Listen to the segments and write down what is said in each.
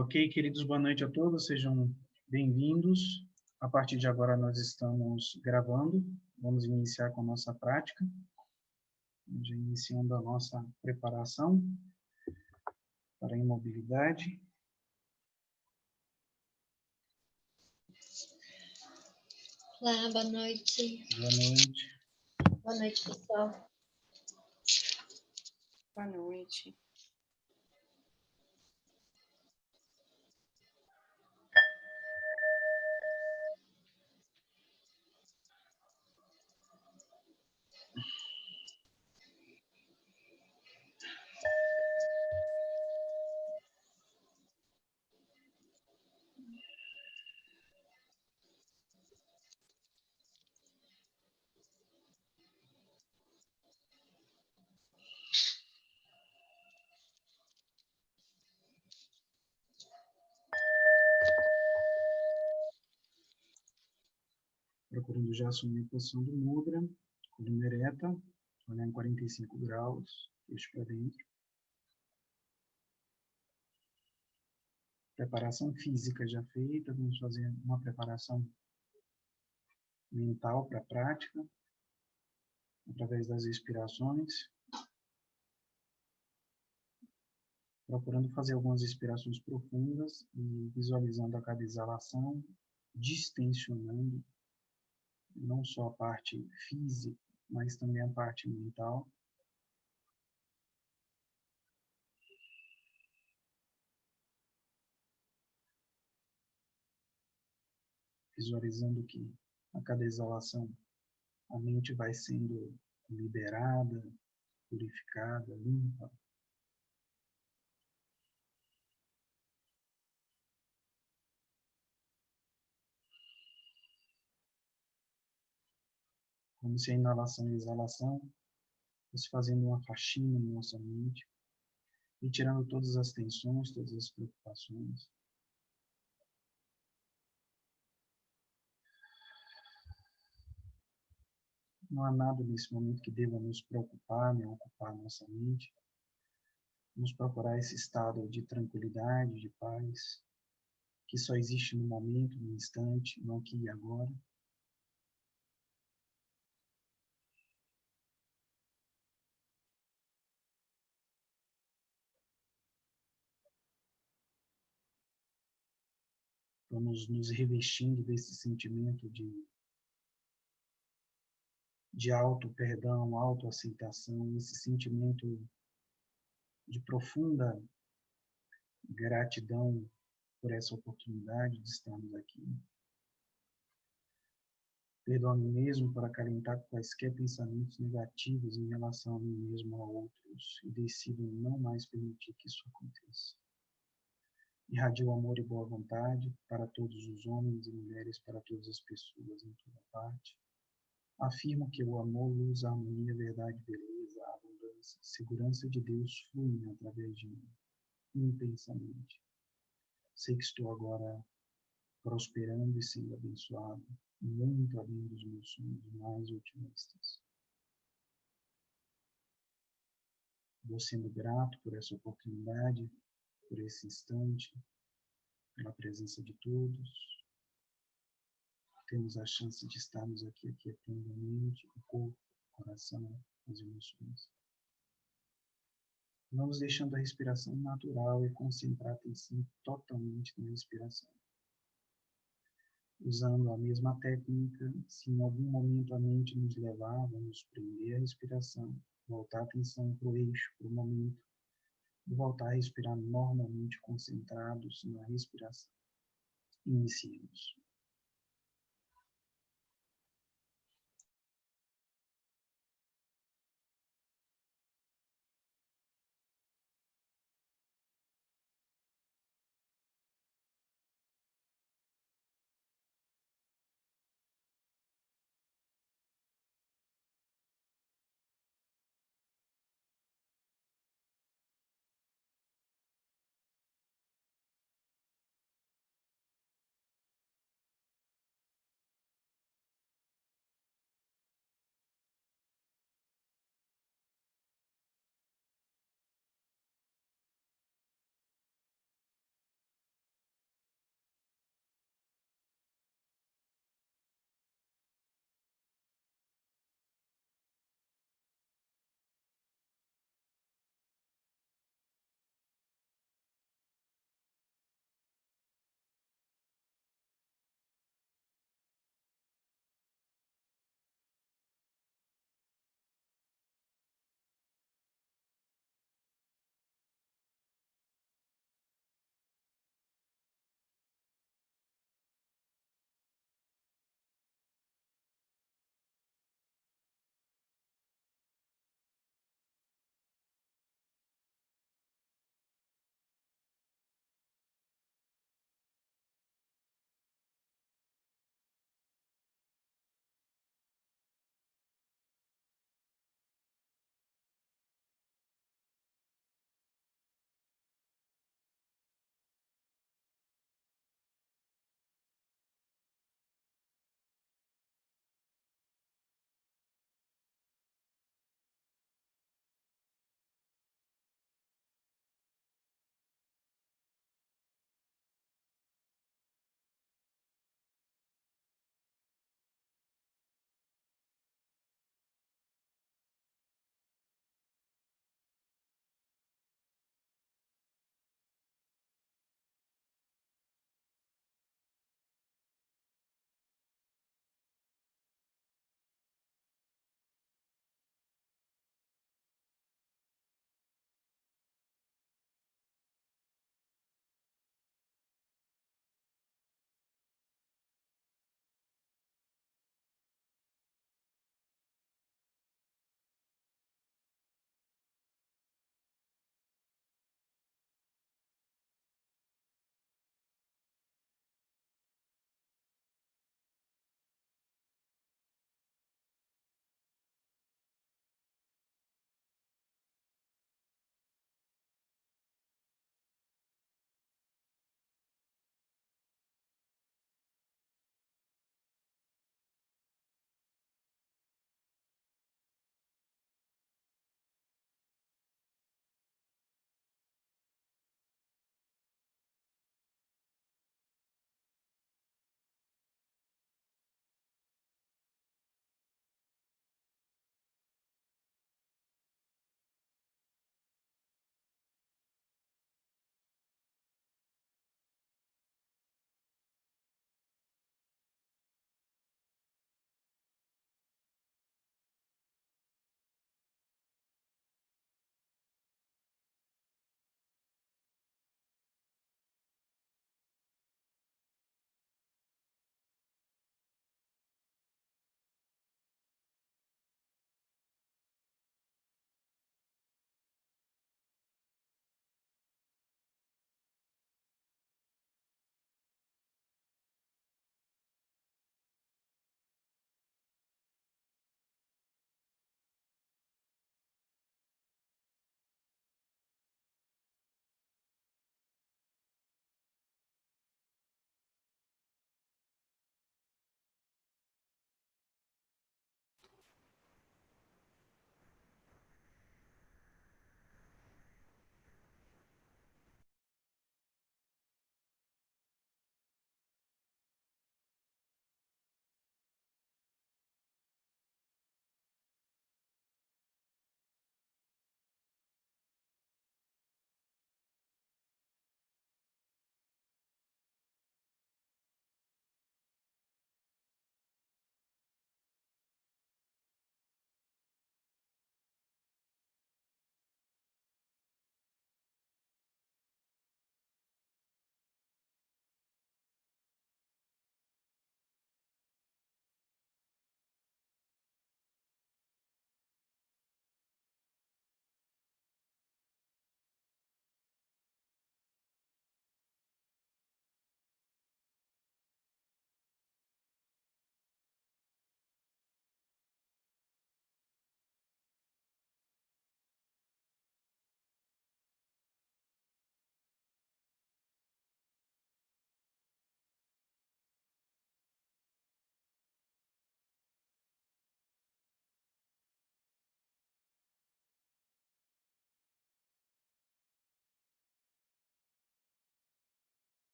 Ok, queridos, boa noite a todos, sejam bem-vindos. A partir de agora nós estamos gravando, vamos iniciar com a nossa prática, já iniciando a nossa preparação para a imobilidade. Olá, boa noite. Boa noite. Boa noite, pessoal. Boa noite. Procurando já assumir a posição do mudra, coluna ereta, olhar em 45 graus, queixo para dentro. Preparação física já feita, vamos fazer uma preparação mental para a prática, através das respirações. Procurando fazer algumas respirações profundas e visualizando a cada exalação, distensionando não só a parte física, mas também a parte mental. Visualizando que a cada exalação a mente vai sendo liberada, purificada, limpa. Como se a inalação e a exalação fosse fazendo uma faxina em nossa mente e tirando todas as tensões, todas as preocupações. Não há nada nesse momento que deva nos preocupar, nem ocupar nossa mente. Vamos procurar esse estado de tranquilidade, de paz, que só existe no momento, no instante, no aqui e agora. Vamos nos revestindo desse sentimento de auto-perdão, auto-aceitação, esse sentimento de profunda gratidão por essa oportunidade de estarmos aqui. Perdoa a mim mesmo por acalentar quaisquer pensamentos negativos em relação a mim mesmo ou a outros e decido não mais permitir que isso aconteça. Irradio amor e boa vontade para todos os homens e mulheres, para todas as pessoas em toda parte. Afirmo que o amor, luz, a harmonia, a verdade, beleza, a abundância, segurança de Deus fluem através de mim, intensamente. Sei que estou agora prosperando e sendo abençoado, muito além dos meus sonhos mais otimistas. Vou sendo grato por essa oportunidade, por esse instante, pela presença de todos. Temos a chance de estarmos aqui aquietando a mente, o corpo, o coração, as emoções. Vamos deixando a respiração natural e concentrar a atenção totalmente na respiração. Usando a mesma técnica, se em algum momento a mente nos levar, vamos prender a respiração, voltar a atenção para o eixo, para o momento, e voltar a respirar normalmente concentrados na respiração. Iniciemos.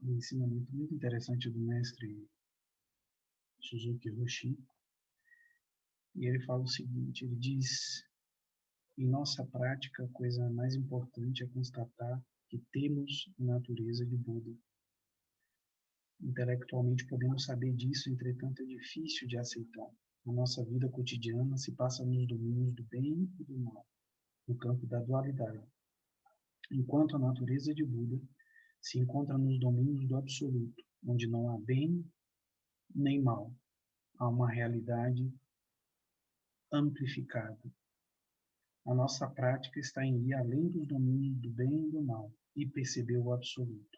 um ensinamento muito interessante do mestre Suzuki Roshi. E ele fala o seguinte, ele diz, em nossa prática, a coisa mais importante é constatar que temos a natureza de Buda. Intelectualmente podemos saber disso, entretanto é difícil de aceitar. A nossa vida cotidiana se passa nos domínios do bem e do mal, no campo da dualidade, enquanto a natureza de Buda se encontra nos domínios do absoluto, onde não há bem nem mal, há uma realidade amplificada. A nossa prática está em ir além dos domínios do bem e do mal e perceber o absoluto.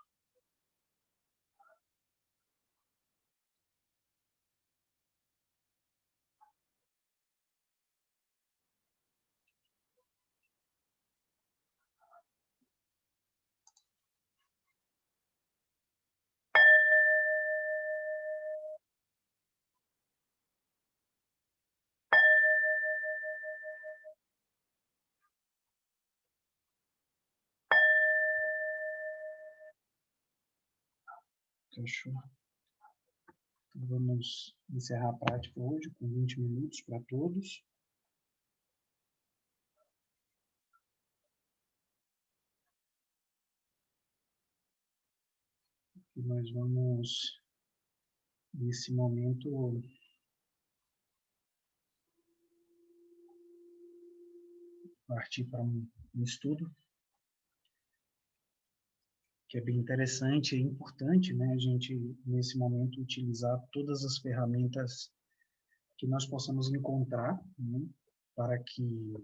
Fechou? Então, vamos encerrar a prática hoje com 20 minutos para todos. E nós vamos, nesse momento, partir para um estudo que é bem interessante e importante, né? A gente, nesse momento, utilizar todas as ferramentas que nós possamos encontrar, né? Para que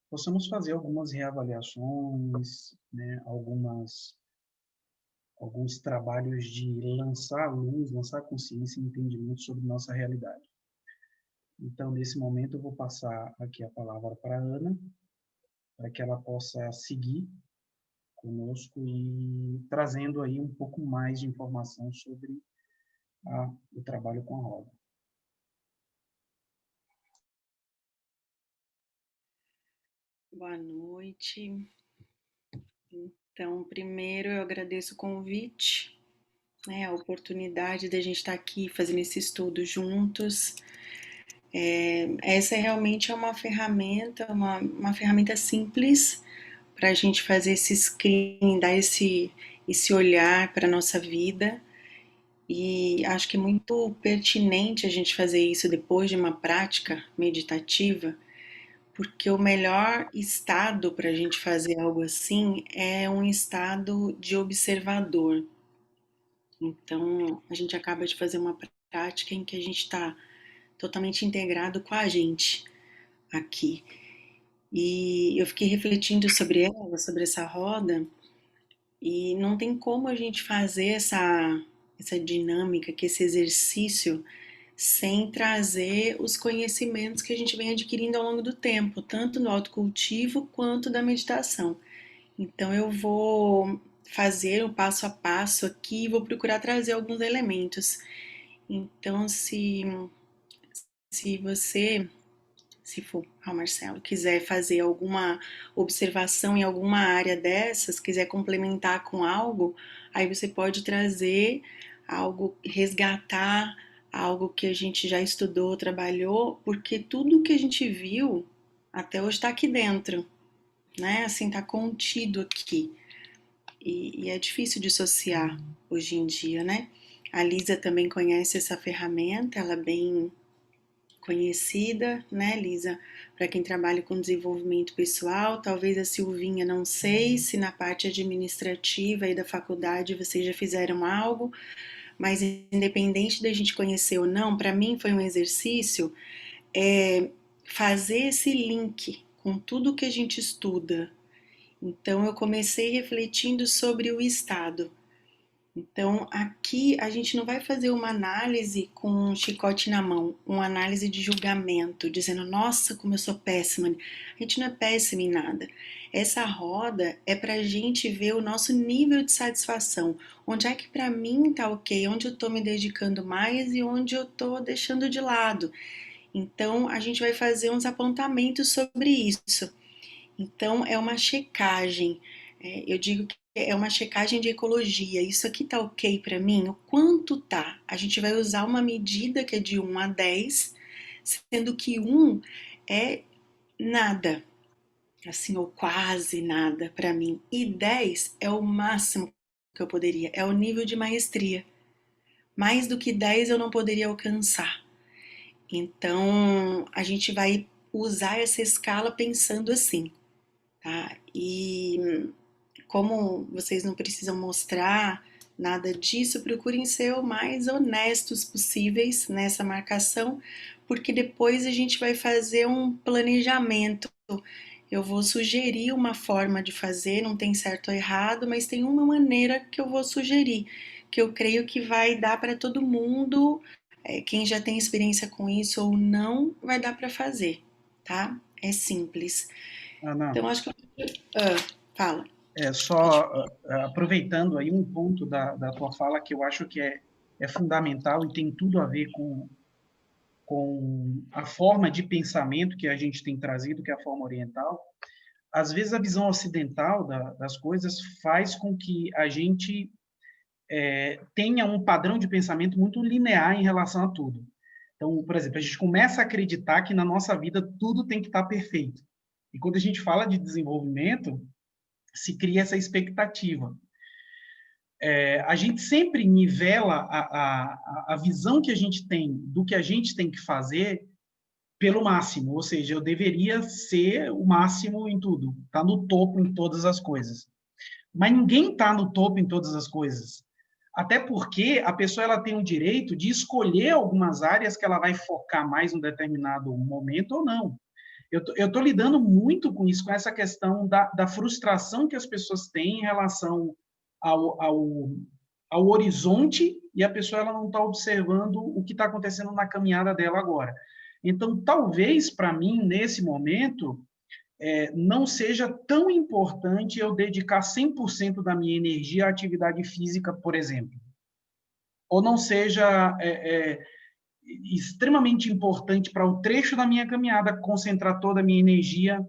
possamos fazer algumas reavaliações, né? Alguns trabalhos de lançar luz, lançar consciência e entendimento sobre nossa realidade. Então, nesse momento, eu vou passar aqui a palavra para a Ana, para que ela possa seguir conosco e trazendo aí um pouco mais de informação sobre o trabalho com a roda. Boa noite. Então, primeiro eu agradeço o convite, né, a oportunidade de a gente estar aqui fazendo esse estudo juntos. Essa realmente é uma ferramenta, uma ferramenta simples para a gente fazer esse screening, dar esse olhar para a nossa vida. E acho que é muito pertinente a gente fazer isso depois de uma prática meditativa, porque o melhor estado para a gente fazer algo assim é um estado de observador. Então, a gente acaba de fazer uma prática em que a gente está totalmente integrado com a gente aqui. E eu fiquei refletindo sobre ela, sobre essa roda, e não tem como a gente fazer essa dinâmica, que esse exercício, sem trazer os conhecimentos que a gente vem adquirindo ao longo do tempo, tanto no autocultivo quanto da meditação. Então eu vou fazer o passo a passo aqui e vou procurar trazer alguns elementos. Então, se você, se for ao Marcelo, quiser fazer alguma observação em alguma área dessas, quiser complementar com algo, aí você pode trazer algo, resgatar algo que a gente já estudou, trabalhou, porque tudo que a gente viu até hoje está aqui dentro, né? Assim, está contido aqui. E é difícil dissociar hoje em dia, né? A Lisa também conhece essa ferramenta, ela é bem conhecida, né, Lisa? Para quem trabalha com desenvolvimento pessoal, talvez a Silvinha, não sei se na parte administrativa aí da faculdade vocês já fizeram algo, mas independente da gente conhecer ou não, para mim foi um exercício fazer esse link com tudo que a gente estuda. Então eu comecei refletindo sobre o estado. Então aqui a gente não vai fazer uma análise com um chicote na mão, uma análise de julgamento, dizendo, nossa, como eu sou péssima. A gente não é péssima em nada. Essa roda é para a gente ver o nosso nível de satisfação. Onde é que para mim tá ok, onde eu estou me dedicando mais e onde eu estou deixando de lado. Então a gente vai fazer uns apontamentos sobre isso. Então é uma checagem. Eu digo que é uma checagem de ecologia. Isso aqui tá ok para mim? O quanto tá? A gente vai usar uma medida que é de 1 a 10, sendo que 1 é nada, assim, ou quase nada para mim. E 10 é o máximo que eu poderia, é o nível de maestria. Mais do que 10 eu não poderia alcançar. Então, a gente vai usar essa escala pensando assim, tá? E como vocês não precisam mostrar nada disso, procurem ser o mais honestos possíveis nessa marcação, porque depois a gente vai fazer um planejamento. Eu vou sugerir uma forma de fazer, não tem certo ou errado, mas tem uma maneira que eu vou sugerir, que eu creio que vai dar para todo mundo, quem já tem experiência com isso ou não, vai dar para fazer, tá? É simples. Ana, Então, acho que. Fala. Pode. só aproveitando aí um ponto da tua fala que eu acho que é fundamental e tem tudo a ver com a forma de pensamento que a gente tem trazido, que é a forma oriental. Às vezes a visão ocidental das coisas faz com que a gente tenha um padrão de pensamento muito linear em relação a tudo. Então, por exemplo, a gente começa a acreditar que na nossa vida tudo tem que estar perfeito. E quando a gente fala de desenvolvimento, se cria essa expectativa. A gente sempre nivela a visão que a gente tem do que a gente tem que fazer pelo máximo, ou seja, eu deveria ser o máximo em tudo, estar no topo em todas as coisas. Mas ninguém está no topo em todas as coisas. Até porque a pessoa ela tem o direito de escolher algumas áreas que ela vai focar mais em um determinado momento ou não. Eu tô lidando muito com isso, com essa questão da frustração que as pessoas têm em relação ao, ao, ao horizonte e a pessoa ela não está observando o que está acontecendo na caminhada dela agora. Então, talvez para mim, nesse momento, não seja tão importante eu dedicar 100% da minha energia à atividade física, por exemplo. Ou não seja extremamente importante para o trecho da minha caminhada concentrar toda a minha energia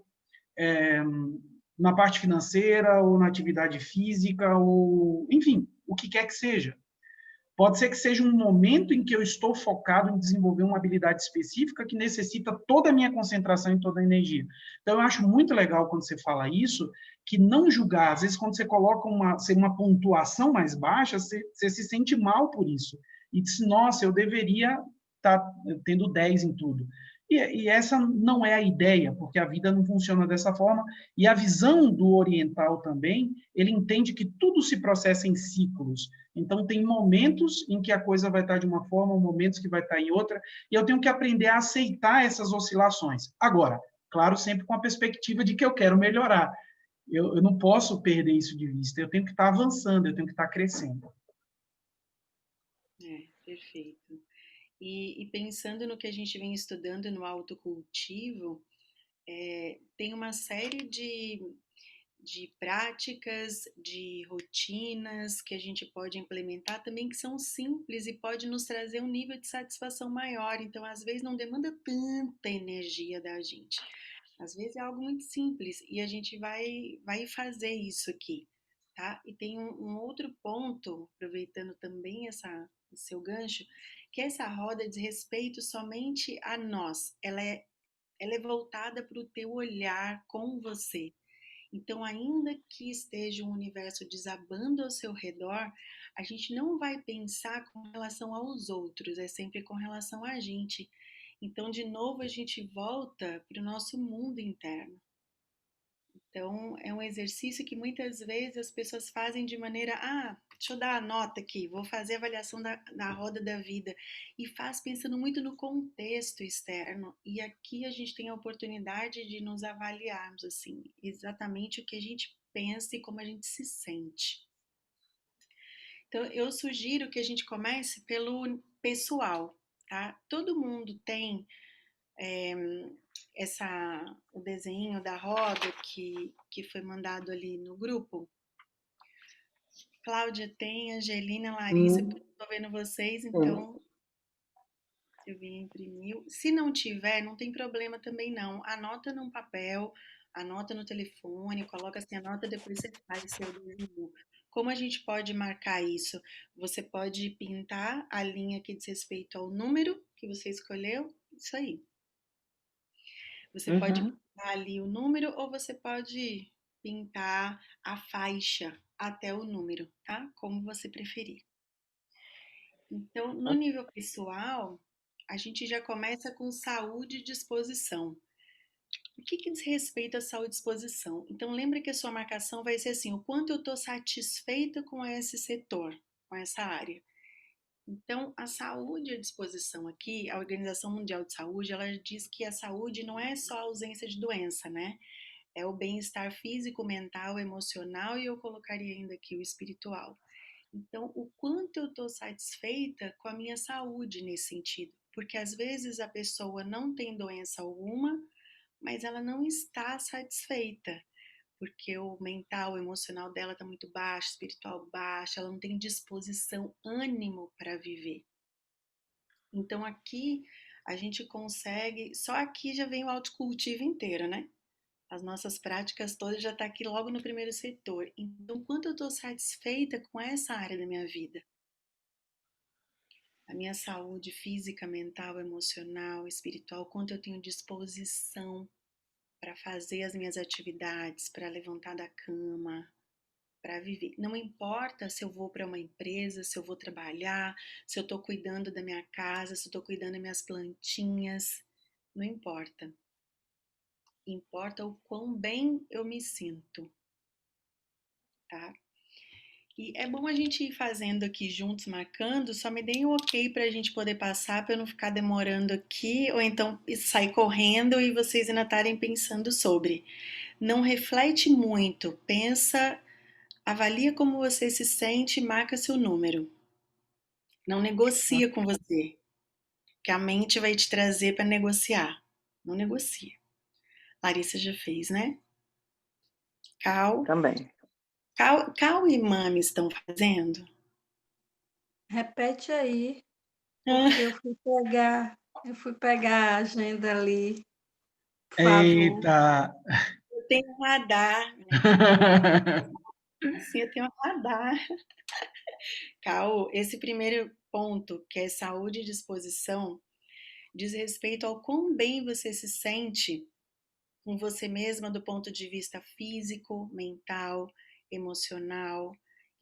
é, na parte financeira ou na atividade física, ou enfim, o que quer que seja. Pode ser que seja um momento em que eu estou focado em desenvolver uma habilidade específica que necessita toda a minha concentração e toda a energia. Então, eu acho muito legal quando você fala isso, que não julgar. Às vezes, quando você coloca uma pontuação mais baixa, você se sente mal por isso. E diz, nossa, eu deveria estar tendo 10 em tudo. E essa não é a ideia, porque a vida não funciona dessa forma. E a visão do oriental também, ele entende que tudo se processa em ciclos. Então, tem momentos em que a coisa vai estar de uma forma, momentos que vai estar em outra, e eu tenho que aprender a aceitar essas oscilações. Agora, claro, sempre com a perspectiva de que eu quero melhorar. Eu não posso perder isso de vista, eu tenho que estar avançando, eu tenho que estar crescendo. Perfeito. E pensando no que a gente vem estudando no autocultivo, tem uma série de práticas, de rotinas que a gente pode implementar também que são simples e pode nos trazer um nível de satisfação maior. Então, às vezes não demanda tanta energia da gente. Às vezes é algo muito simples e a gente vai fazer isso aqui, tá? E tem um outro ponto, aproveitando também o seu gancho, que essa roda diz respeito somente a nós. Ela é voltada para o teu olhar com você. Então, ainda que esteja um universo desabando ao seu redor, a gente não vai pensar com relação aos outros, é sempre com relação a gente. Então, de novo, a gente volta para o nosso mundo interno. Então, é um exercício que muitas vezes as pessoas fazem de maneira, deixa eu dar a nota aqui, vou fazer a avaliação da roda da vida. E faz pensando muito no contexto externo. E aqui a gente tem a oportunidade de nos avaliarmos, assim, exatamente o que a gente pensa e como a gente se sente. Então, eu sugiro que a gente comece pelo pessoal, tá? Todo mundo tem é, o desenho da roda que foi mandado ali no grupo. Cláudia tem, Angelina, Larissa, estou vendo vocês, então Silvinha imprimiu. Se não tiver, não tem problema também não. Anota num papel anota no telefone, coloca assim, anota, depois você faz seu desenho. Como a gente pode marcar isso? Você pode pintar a linha que diz respeito ao número que você escolheu, isso aí. Você pode Uhum. pintar ali o número ou você pode pintar a faixa até o número, tá? Como você preferir. Então, no nível pessoal, a gente já começa com saúde e disposição. O que diz respeito à saúde e disposição? Então, lembra que a sua marcação vai ser assim, o quanto eu estou satisfeita com esse setor, com essa área. Então, a saúde e a disposição aqui, a Organização Mundial de Saúde, ela diz que a saúde não é só a ausência de doença, né? É o bem-estar físico, mental, emocional e eu colocaria ainda aqui o espiritual. Então, o quanto eu estou satisfeita com a minha saúde nesse sentido? Porque às vezes a pessoa não tem doença alguma, mas ela não está satisfeita, porque o mental, o emocional dela está muito baixo, espiritual baixo, ela não tem disposição, ânimo para viver. Então aqui a gente consegue, só aqui já vem o autocultivo inteiro, né? As nossas práticas todas já tá aqui logo no primeiro setor. Então, quanto eu estou satisfeita com essa área da minha vida? A minha saúde física, mental, emocional, espiritual, quanto eu tenho disposição para fazer as minhas atividades, para levantar da cama, para viver. Não importa se eu vou para uma empresa, se eu vou trabalhar, se eu estou cuidando da minha casa, se eu estou cuidando das minhas plantinhas, não importa. Importa o quão bem eu me sinto, tá? E é bom a gente ir fazendo aqui juntos, marcando, só me deem um ok para a gente poder passar, para eu não ficar demorando aqui, ou então sair correndo e vocês ainda estarem pensando sobre. Não reflete muito, pensa, avalia como você se sente, marca seu número. Não negocia com você, que a mente vai te trazer para negociar. Não negocia. Larissa já fez, né? Cal, Também. Cal e Mami estão fazendo? Repete aí, Ah, porque eu fui pegar a agenda ali, por favor. Eita! eu tenho um radar, assim, eu tenho um radar. Cal, esse primeiro ponto, que é saúde e disposição, diz respeito ao quão bem você se sente com você mesma do ponto de vista físico, mental, emocional,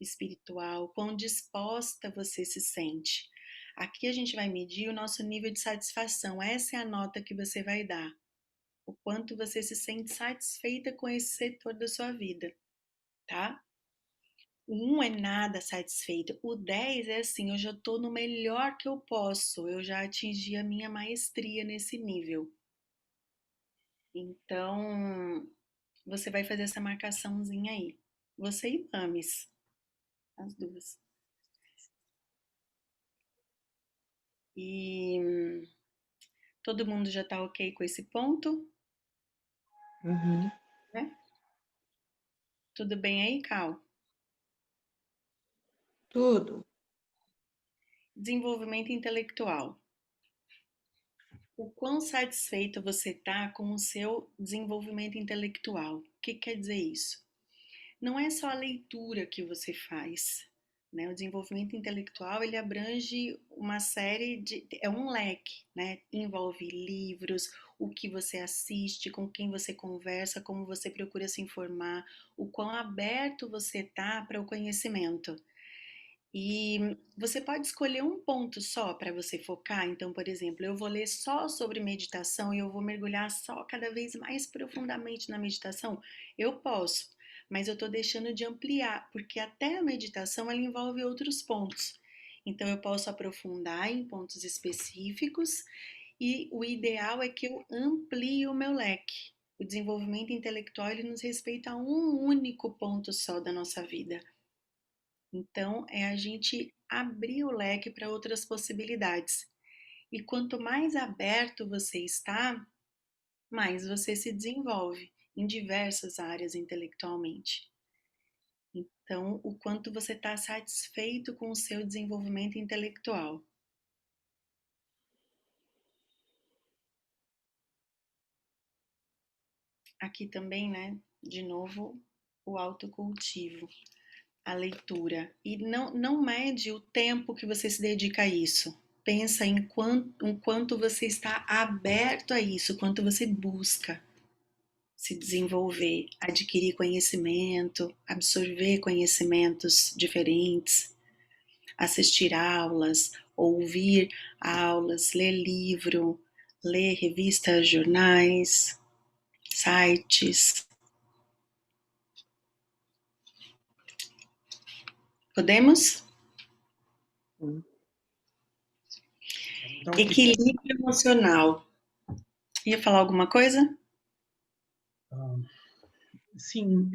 espiritual, quão disposta você se sente. Aqui a gente vai medir o nosso nível de satisfação. Essa é a nota que você vai dar. O quanto você se sente satisfeita com esse setor da sua vida, tá? O 1 é nada satisfeito. O 10 é assim, eu já estou no melhor que eu posso. Eu já atingi a minha maestria nesse nível. Então, você vai fazer essa marcaçãozinha aí. Você e Mames, as duas. E todo mundo já tá ok com esse ponto, Uhum. né? Tudo bem aí, Cal? Tudo. Desenvolvimento intelectual. O quão satisfeito você tá com o seu desenvolvimento intelectual? O que quer dizer isso? Não é só a leitura que você faz, né? O desenvolvimento intelectual ele abrange uma série de, é um leque, né? Envolve livros, o que você assiste, com quem você conversa, como você procura se informar, o quão aberto você tá para o conhecimento. E você pode escolher um ponto só para você focar. Então, por exemplo, eu vou ler só sobre meditação e eu vou mergulhar só cada vez mais profundamente na meditação. Eu posso, mas eu estou deixando de ampliar, porque até a meditação ela envolve outros pontos. Então, eu posso aprofundar em pontos específicos e o ideal é que eu amplie o meu leque. O desenvolvimento intelectual ele nos respeita a um único ponto só da nossa vida. Então, é a gente abrir o leque para outras possibilidades. E quanto mais aberto você está, mais você se desenvolve em diversas áreas intelectualmente. Então, o quanto você está satisfeito com o seu desenvolvimento intelectual. aqui também, né? De novo, o autocultivo, a leitura. E não mede o tempo que você se dedica a isso. Pensa em quanto você está aberto a isso, quanto você busca se desenvolver, adquirir conhecimento, absorver conhecimentos diferentes, assistir aulas, ouvir aulas, ler livro, ler revistas, jornais, sites. Podemos? Então, Equilíbrio emocional. Ia falar alguma coisa? sim,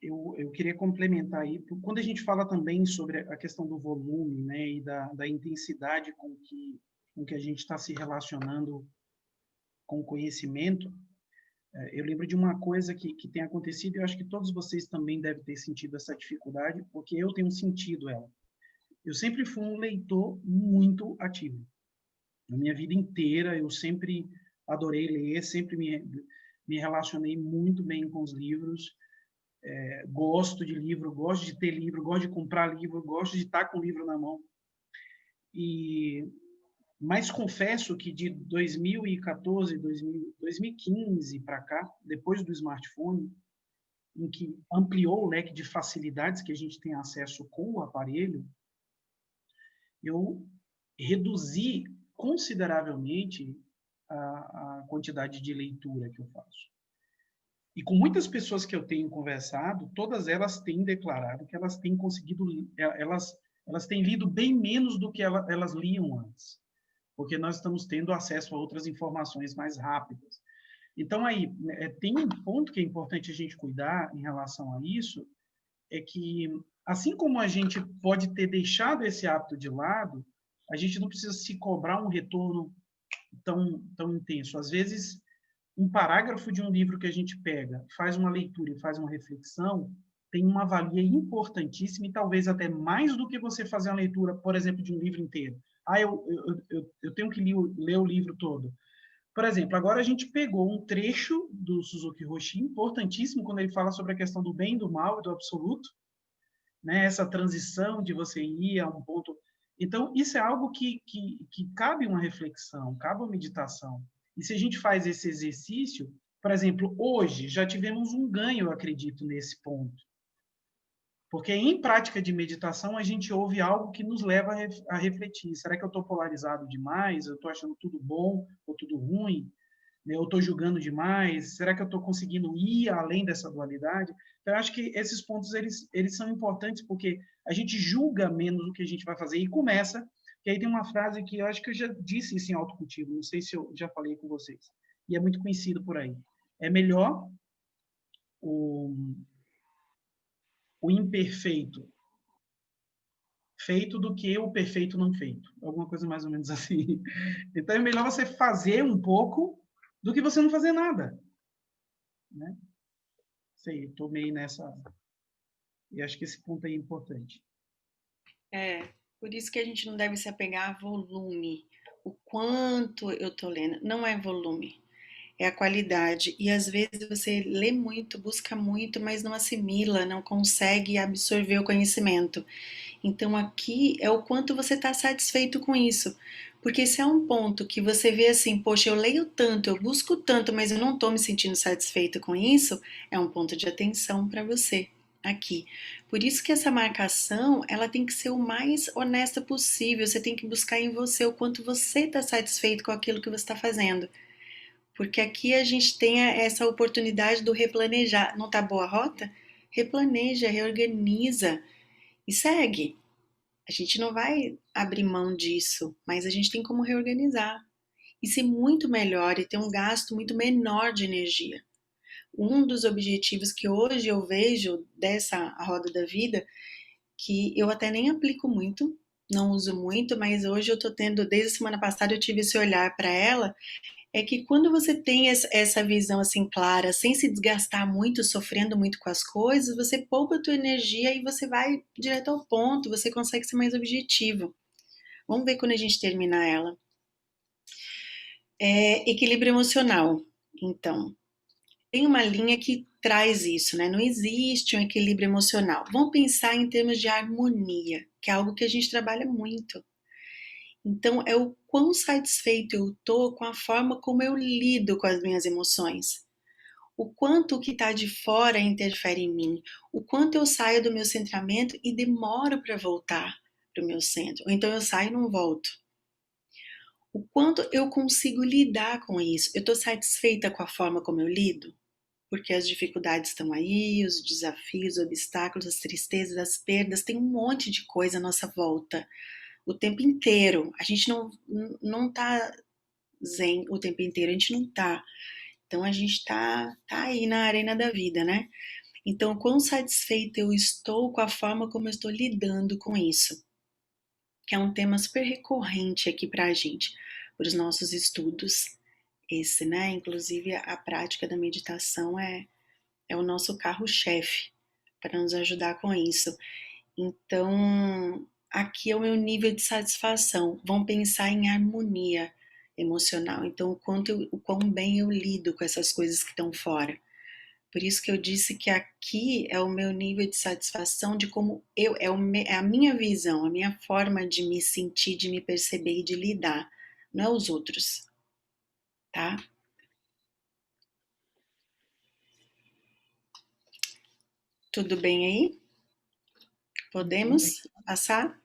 eu queria complementar aí, quando a gente fala também sobre a questão do volume, né, e da intensidade com que a gente está se relacionando com o conhecimento, eu lembro de uma coisa que tem acontecido, e eu acho que todos vocês também devem ter sentido essa dificuldade, porque eu tenho sentido ela. Eu sempre fui um leitor muito ativo. Na minha vida inteira, eu sempre adorei ler, sempre me relacionei muito bem com os livros, gosto de livro, gosto de ter livro, gosto de comprar livro, gosto de estar com o livro na mão. Mas confesso que de 2014, 2015 para cá, depois do smartphone, em que ampliou o leque de facilidades que a gente tem acesso com o aparelho, eu reduzi consideravelmente a quantidade de leitura que eu faço. E com muitas pessoas que eu tenho conversado, todas elas têm declarado que elas têm conseguido, elas têm lido bem menos do que elas liam antes, porque nós estamos tendo acesso a outras informações mais rápidas. Então, aí, tem um ponto que é importante a gente cuidar em relação a isso, é que, assim como a gente pode ter deixado esse hábito de lado, a gente não precisa se cobrar um retorno tão intenso. Às vezes, um parágrafo de um livro que a gente pega, faz uma leitura e faz uma reflexão, tem uma valia importantíssima e talvez até mais do que você fazer uma leitura, por exemplo, de um livro inteiro. Eu tenho que ler o livro todo. Por exemplo, agora a gente pegou um trecho do Suzuki Roshi, importantíssimo, quando ele fala sobre a questão do bem, do mal e do absoluto, né? Essa transição de você ir a um ponto. Então, isso é algo que cabe uma reflexão, cabe uma meditação. E se a gente faz esse exercício, por exemplo, hoje já tivemos um ganho, eu acredito, nesse ponto. Porque em prática de meditação a gente ouve algo que nos leva a refletir. Será que eu estou polarizado demais? Eu estou achando tudo bom ou tudo ruim? Eu estou julgando demais? Será que eu estou conseguindo ir além dessa dualidade? Então, eu acho que esses pontos eles são importantes porque a gente julga menos o que a gente vai fazer e começa. Que aí tem uma frase que eu acho que eu já disse isso em autocultivo, não sei se eu já falei com vocês, e é muito conhecido por aí. É melhor o, o imperfeito feito do que o perfeito não feito. Alguma coisa mais ou menos assim. Então, é melhor você fazer um pouco do que você não fazer nada. Né? Sei, estou meio nessa. E acho que esse ponto aí é importante. Por isso que a gente não deve se apegar a volume. O quanto eu tô lendo. Não é volume, é a qualidade. E às vezes você lê muito, busca muito, mas não assimila, não consegue absorver o conhecimento. Então aqui é o quanto você está satisfeito com isso. Porque se é um ponto que você vê assim, poxa, eu leio tanto, eu busco tanto, mas eu não estou me sentindo satisfeito com isso, é um ponto de atenção para você aqui. Por isso que essa marcação, ela tem que ser o mais honesta possível. Você tem que buscar em você o quanto você está satisfeito com aquilo que você está fazendo. Porque aqui a gente tem essa oportunidade do replanejar. Não tá boa a rota? Replaneja, reorganiza e segue. A gente não vai abrir mão disso, mas a gente tem como reorganizar e ser muito melhor e ter um gasto muito menor de energia. Um dos objetivos que hoje eu vejo dessa roda da vida, que eu até nem aplico muito, não uso muito, mas hoje eu tô tendo, desde a semana passada eu tive esse olhar para ela, é que quando você tem essa visão assim clara, sem se desgastar muito, sofrendo muito com as coisas, você poupa a tua energia e você vai direto ao ponto, você consegue ser mais objetivo. Vamos ver quando a gente terminar ela. Equilíbrio emocional. Então, tem uma linha que traz isso, né? Não existe um equilíbrio emocional. Vamos pensar em termos de harmonia, que é algo que a gente trabalha muito. Então, é o quão satisfeito eu tô com a forma como eu lido com as minhas emoções. O quanto o que está de fora interfere em mim. O quanto eu saio do meu centramento e demoro para voltar para o meu centro. Ou então eu saio e não volto. O quanto eu consigo lidar com isso. Eu estou satisfeita com a forma como eu lido? Porque as dificuldades estão aí, os desafios, os obstáculos, as tristezas, as perdas, tem um monte de coisa à nossa volta o tempo inteiro. A gente não tá zen o tempo inteiro, a gente não tá. Então a gente tá aí na arena da vida, né? Então, quão satisfeita eu estou com a forma como eu estou lidando com isso, que é um tema super recorrente aqui pra gente, para os nossos estudos. Esse, né? Inclusive a prática da meditação é o nosso carro-chefe para nos ajudar com isso. Então, aqui é o meu nível de satisfação. Vão pensar em harmonia emocional. Então, o quão bem eu lido com essas coisas que estão fora. Por isso que eu disse que aqui é o meu nível de satisfação de como é a minha visão, a minha forma de me sentir, de me perceber e de lidar, não é os outros, tá? Tudo bem aí? Podemos passar?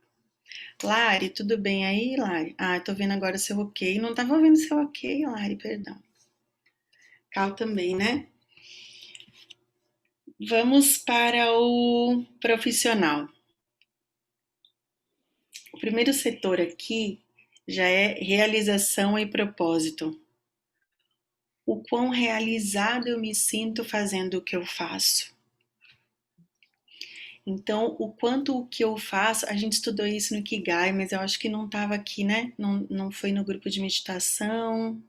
Lari, tudo bem aí, Lari? Ah, tô vendo agora seu ok. Não tava vendo seu ok, Lari, perdão. Cal também, né? Vamos para o profissional. O primeiro setor aqui já é realização e propósito. O quão realizado eu me sinto fazendo o que eu faço. Então, o quanto o que eu faço, a gente estudou isso no Ikigai, mas eu acho que não estava aqui, né? Não foi no grupo de meditação,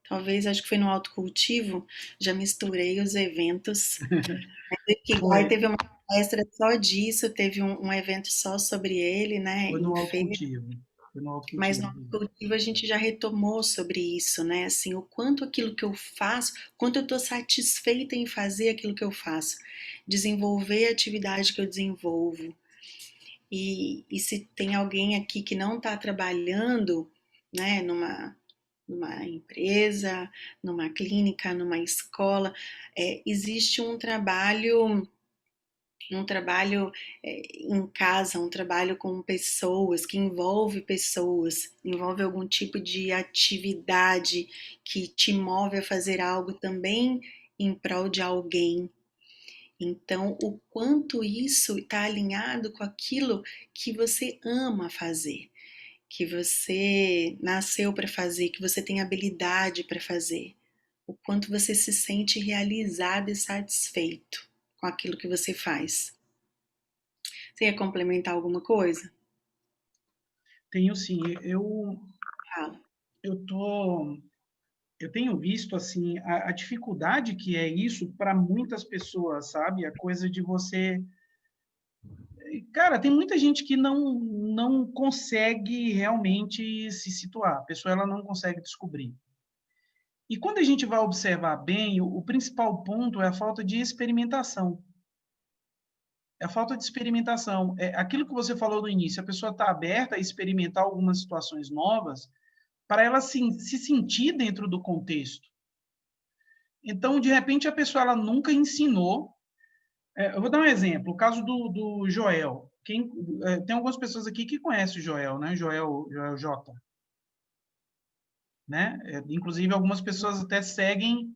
talvez, acho que foi no autocultivo, já misturei os eventos. O Ikigai teve uma palestra só disso, teve um evento só sobre ele, né? Foi no Em feira. autocultivo. Mas no autocultivo a gente já retomou sobre isso, né? Assim, o quanto aquilo que eu faço, quanto eu estou satisfeita em fazer aquilo que eu faço, desenvolver a atividade que eu desenvolvo. E se tem alguém aqui que não está trabalhando, né, numa empresa, numa clínica, numa escola, existe um trabalho em casa, um trabalho com pessoas, que envolve algum tipo de atividade que te move a fazer algo também em prol de alguém. Então, o quanto isso está alinhado com aquilo que você ama fazer, que você nasceu para fazer, que você tem habilidade para fazer. O quanto você se sente realizado e satisfeito com aquilo que você faz. Você ia complementar alguma coisa? Tenho sim. Fala. Eu tenho visto assim a dificuldade que é isso para muitas pessoas, sabe? A coisa de você, cara, tem muita gente que não consegue realmente se situar. A pessoa ela não consegue descobrir. E quando a gente vai observar bem, o principal ponto é a falta de experimentação. É a falta de experimentação. É aquilo que você falou no início, a pessoa está aberta a experimentar algumas situações novas para ela se sentir dentro do contexto. Então, de repente, a pessoa ela nunca ensinou. Eu vou dar um exemplo, o caso do Joel. Tem algumas pessoas aqui que conhecem o Joel, né? Joel J. Né? Inclusive, algumas pessoas até seguem.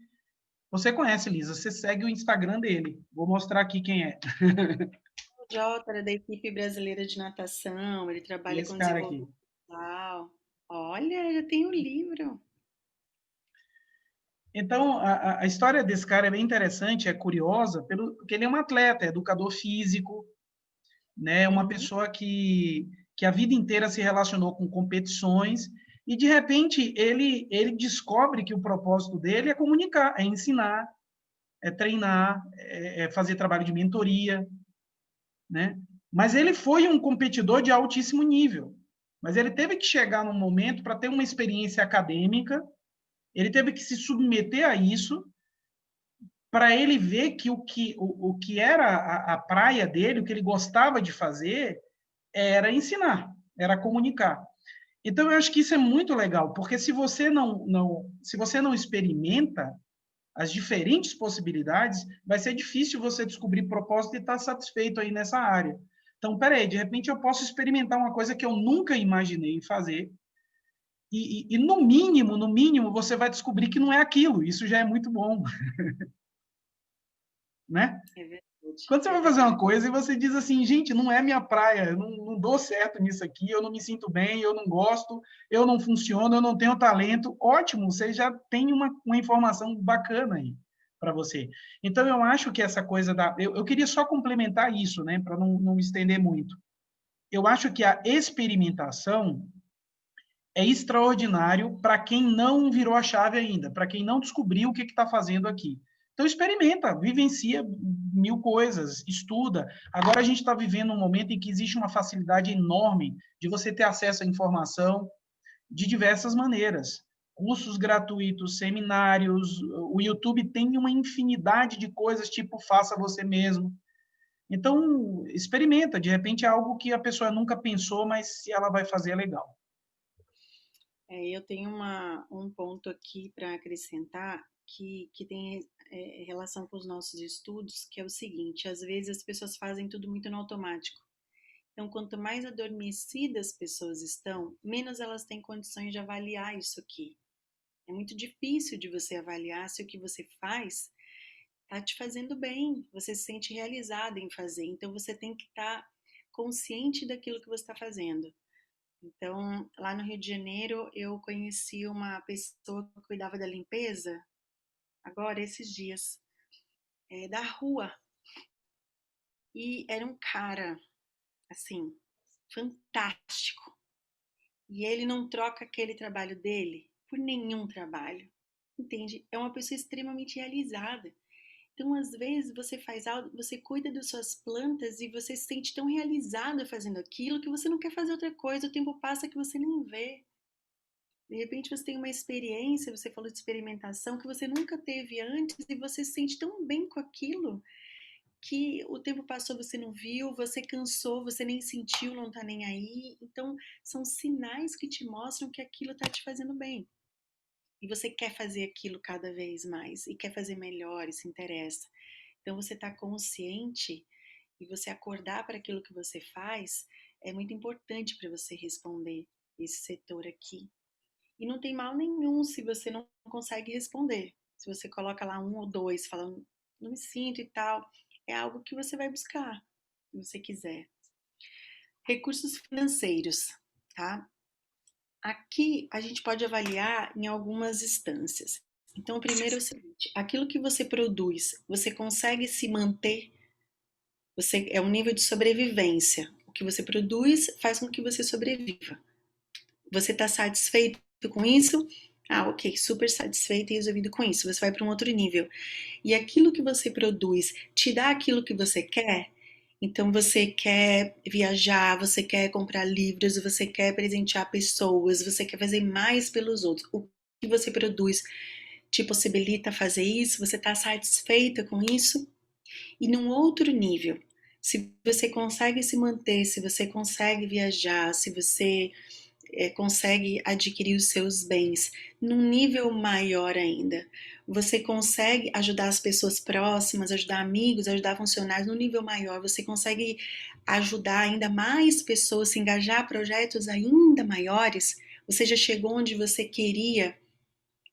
Você conhece, Lisa, você segue o Instagram dele. Vou mostrar aqui quem é. O Jota era da equipe brasileira de natação, ele trabalha Esse com cara aqui. desenvolvimento mental. Olha, já tem o livro. Então, a história desse cara é bem interessante, é curiosa, porque ele é um atleta, educador físico, né? Uma pessoa que a vida inteira se relacionou com competições e, de repente, ele descobre que o propósito dele é comunicar, é ensinar, é treinar, é fazer trabalho de mentoria, né? Mas ele foi um competidor de altíssimo nível. Mas ele teve que chegar num momento para ter uma experiência acadêmica. Ele teve que se submeter a isso para ele ver que o que era a praia dele, o que ele gostava de fazer, era ensinar, era comunicar. Então, eu acho que isso é muito legal, porque se você não experimenta as diferentes possibilidades, vai ser difícil você descobrir propósito e estar satisfeito aí nessa área. Então, peraí, de repente eu posso experimentar uma coisa que eu nunca imaginei fazer, e no mínimo, você vai descobrir que não é aquilo. Isso já é muito bom, né? É verdade. Quando você É vai fazer uma verdade. coisa e você diz assim, gente, não é minha praia, eu não dou certo nisso aqui, eu não me sinto bem, eu não gosto, eu não funciono, eu não tenho talento, ótimo, você já tem uma informação bacana aí para você. Então, eu acho que essa coisa da... Eu queria só complementar isso, né, para não me estender muito. Eu acho que a experimentação é extraordinário para quem não virou a chave ainda, para quem não descobriu o que está fazendo aqui. Então, experimenta, vivencia mil coisas, estuda. Agora a gente está vivendo um momento em que existe uma facilidade enorme de você ter acesso à informação de diversas maneiras. Cursos gratuitos, seminários, o YouTube tem uma infinidade de coisas, tipo faça você mesmo. Então, experimenta, de repente é algo que a pessoa nunca pensou, mas se ela vai fazer é legal. Eu tenho um ponto aqui para acrescentar que tem relação com os nossos estudos, que é o seguinte: às vezes as pessoas fazem tudo muito no automático. Então, quanto mais adormecidas as pessoas estão, menos elas têm condições de avaliar isso aqui. É muito difícil de você avaliar se o que você faz está te fazendo bem, você se sente realizada em fazer. Então, você tem que estar consciente daquilo que você está fazendo. Então, lá no Rio de Janeiro, eu conheci uma pessoa que cuidava da limpeza, agora, esses dias, da rua. E era um cara, assim, fantástico. E ele não troca aquele trabalho dele por nenhum trabalho. Entende? É uma pessoa extremamente realizada. Então, às vezes, você faz algo, você cuida das suas plantas e você se sente tão realizada fazendo aquilo que você não quer fazer outra coisa, o tempo passa que você nem vê. De repente você tem uma experiência, você falou de experimentação, que você nunca teve antes e você se sente tão bem com aquilo que o tempo passou, você não viu, você cansou, você nem sentiu, não tá nem aí. Então, são sinais que te mostram que aquilo tá te fazendo bem. E você quer fazer aquilo cada vez mais, e quer fazer melhor, e se interessa. Então, você tá consciente e você acordar para aquilo que você faz é muito importante para você responder esse setor aqui. E não tem mal nenhum se você não consegue responder. Se você coloca lá 1 ou 2 falando, não me sinto e tal, é algo que você vai buscar, se você quiser. Recursos financeiros, tá? Aqui a gente pode avaliar em algumas instâncias. Então, o primeiro é o seguinte: aquilo que você produz, você consegue se manter? Você é um nível de sobrevivência. O que você produz faz com que você sobreviva. Você está satisfeito com isso? Ah, ok, super satisfeito e resolvido com isso. Você vai para um outro nível. E aquilo que você produz te dá aquilo que você quer? Então você quer viajar, você quer comprar livros, você quer presentear pessoas, você quer fazer mais pelos outros. O que você produz te possibilita fazer isso? Você está satisfeita com isso? E num outro nível, se você consegue se manter, se você consegue viajar, se você consegue adquirir os seus bens num nível maior ainda. Você consegue ajudar as pessoas próximas, ajudar amigos, ajudar funcionários num nível maior. Você consegue ajudar ainda mais pessoas, se engajar em projetos ainda maiores. Você já chegou onde você queria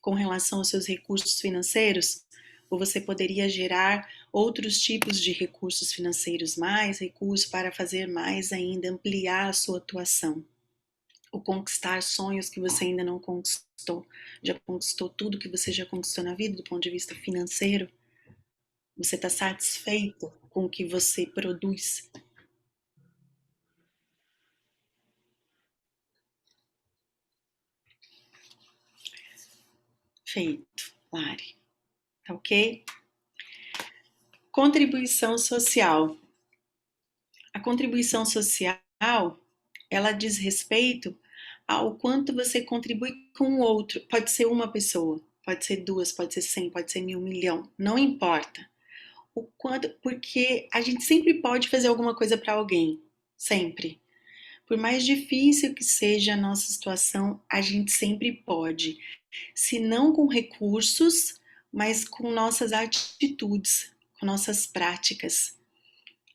com relação aos seus recursos financeiros? Ou você poderia gerar outros tipos de recursos financeiros, mais recursos para fazer mais ainda, ampliar a sua atuação? Ou conquistar sonhos que você ainda não conquistou. Já conquistou tudo que você já conquistou na vida do ponto de vista financeiro? Você está satisfeito com o que você produz? Feito, Lari. Tá ok? Contribuição social. A contribuição social, ela diz respeito ao quanto você contribui com o outro. Pode ser uma pessoa, pode ser 2, pode ser 100, pode ser 1000, 1.000.000, não importa. O quanto, porque a gente sempre pode fazer alguma coisa para alguém, sempre. Por mais difícil que seja a nossa situação, a gente sempre pode. Se não com recursos, mas com nossas atitudes, com nossas práticas.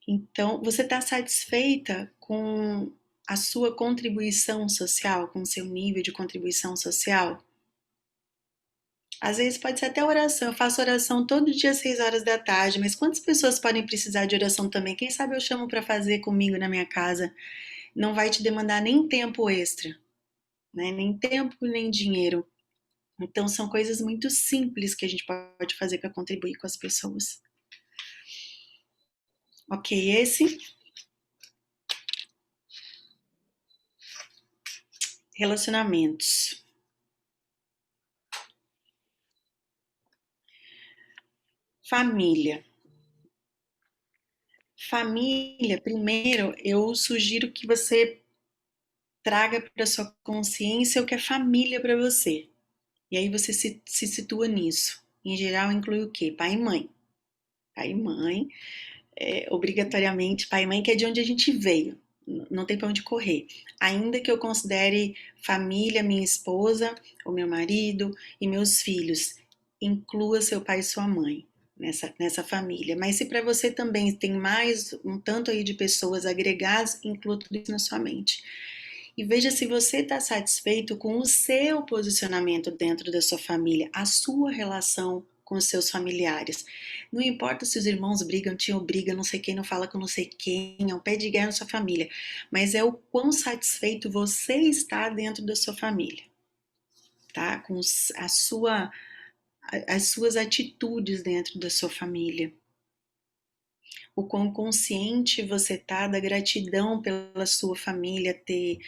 Então, você está satisfeita com a sua contribuição social, com o seu nível de contribuição social? Às vezes pode ser até oração. Eu faço oração todo dia às 6 horas da tarde, mas quantas pessoas podem precisar de oração também? Quem sabe eu chamo para fazer comigo na minha casa. Não vai te demandar nem tempo extra, né? Nem tempo, nem dinheiro. Então são coisas muito simples que a gente pode fazer para contribuir com as pessoas. Ok, esse. Relacionamentos. Família. Família, primeiro, eu sugiro que você traga para sua consciência o que é família para você. E aí você se situa nisso. Em geral, inclui o quê? Pai e mãe. Pai e mãe, obrigatoriamente, pai e mãe, que é de onde a gente veio. Não tem para onde correr. Ainda que eu considere família, minha esposa, o meu marido e meus filhos, inclua seu pai e sua mãe nessa família. Mas se para você também tem mais um tanto aí de pessoas agregadas, inclua tudo isso na sua mente. E veja se você está satisfeito com o seu posicionamento dentro da sua família, a sua relação com os seus familiares. Não importa se os irmãos brigam, tio briga, não sei quem não fala com não sei quem, é um pé de guerra na sua família, mas é o quão satisfeito você está dentro da sua família, tá? Com as suas atitudes dentro da sua família. O quão consciente você tá da gratidão pela sua família ter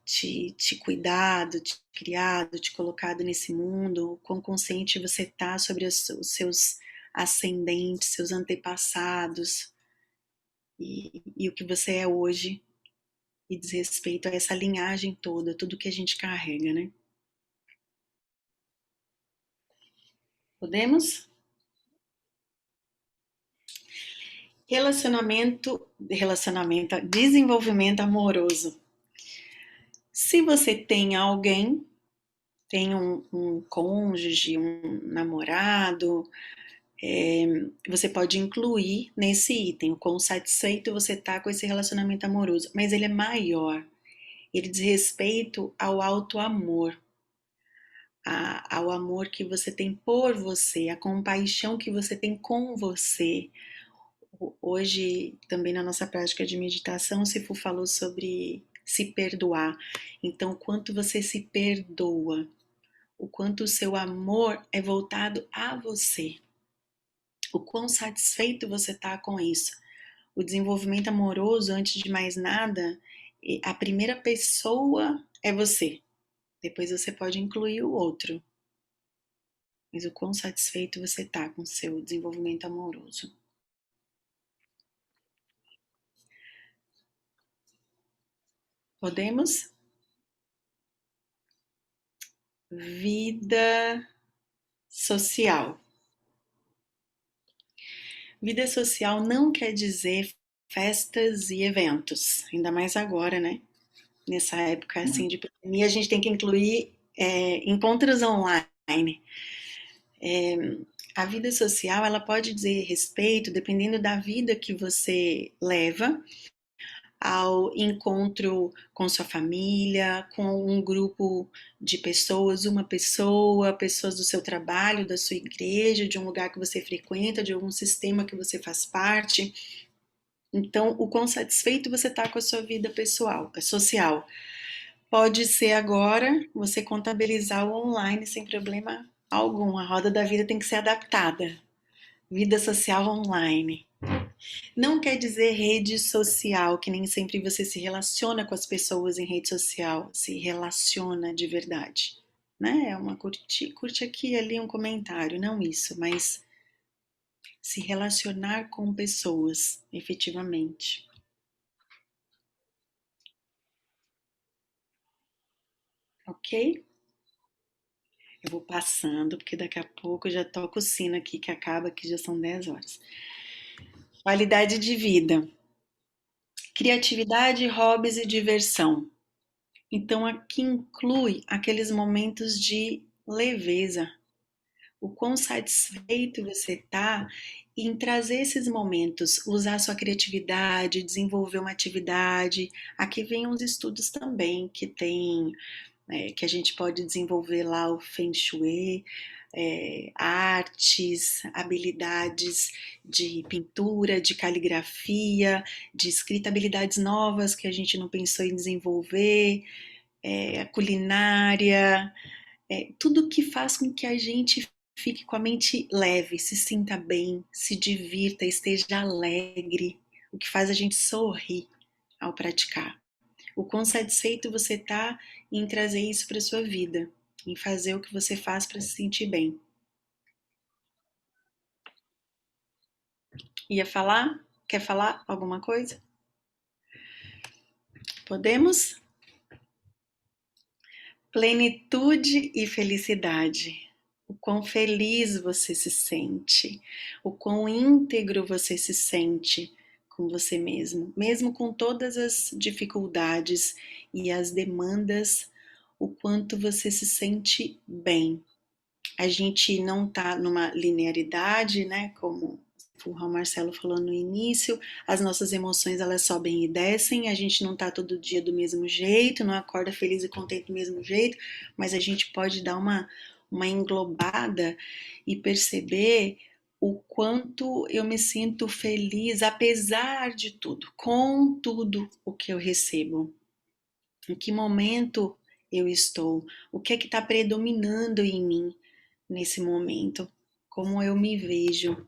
te cuidado, te criado, te colocado nesse mundo, o quão consciente você tá sobre os seus ascendentes, seus antepassados e o que você é hoje e diz respeito a essa linhagem toda, tudo que a gente carrega, né? Podemos? Desenvolvimento amoroso. Se você tem alguém, tem um cônjuge, um namorado, você pode incluir nesse item o quão satisfeito você está com esse relacionamento amoroso, mas ele é maior. Ele diz respeito ao auto-amor, ao amor que você tem por você, a compaixão que você tem com você. Hoje, também na nossa prática de meditação, o Sifu falou sobre se perdoar. Então, o quanto você se perdoa, o quanto o seu amor é voltado a você, o quão satisfeito você está com isso. O desenvolvimento amoroso, antes de mais nada, a primeira pessoa é você. Depois você pode incluir o outro. Mas o quão satisfeito você está com o seu desenvolvimento amoroso. Podemos? Vida social. Vida social não quer dizer festas e eventos, ainda mais agora, né? Nessa época assim de pandemia, a gente tem que incluir encontros online. A vida social, ela pode dizer respeito, dependendo da vida que você leva, ao encontro com sua família, com um grupo de pessoas, uma pessoa, pessoas do seu trabalho, da sua igreja, de um lugar que você frequenta, de algum sistema que você faz parte. Então, o quão satisfeito você está com a sua vida pessoal, social. Pode ser agora você contabilizar o online sem problema algum. A roda da vida tem que ser adaptada. Vida social online. Não quer dizer rede social, que nem sempre você se relaciona com as pessoas em rede social, se relaciona de verdade. Né? É uma curte aqui e ali um comentário, não isso, mas se relacionar com pessoas, efetivamente. Ok? Eu vou passando, porque daqui a pouco eu já toco o sino aqui, que acaba, que já são 10 horas. Qualidade de vida. Criatividade, hobbies e diversão. Então, aqui inclui aqueles momentos de leveza. O quão satisfeito você está em trazer esses momentos, usar sua criatividade, desenvolver uma atividade. Aqui vem uns estudos também que tem, que a gente pode desenvolver lá o Feng Shui, artes, habilidades de pintura, de caligrafia, de escrita, habilidades novas que a gente não pensou em desenvolver, a culinária, tudo que faz com que a gente fique com a mente leve, se sinta bem, se divirta, esteja alegre, o que faz a gente sorrir ao praticar. O quão satisfeito você está em trazer isso para sua vida, em fazer o que você faz para se sentir bem. Ia falar? Quer falar alguma coisa? Podemos? Plenitude e felicidade. O quão feliz você se sente, o quão íntegro você se sente com você mesmo com todas as dificuldades e as demandas, o quanto você se sente bem. A gente não está numa linearidade, né? Como o Marcelo falou no início, as nossas emoções elas sobem e descem, a gente não está todo dia do mesmo jeito, não acorda feliz e contente do mesmo jeito, mas a gente pode dar uma englobada e perceber o quanto eu me sinto feliz, apesar de tudo, com tudo o que eu recebo. Em que momento eu estou? O que é que está predominando em mim nesse momento? Como eu me vejo?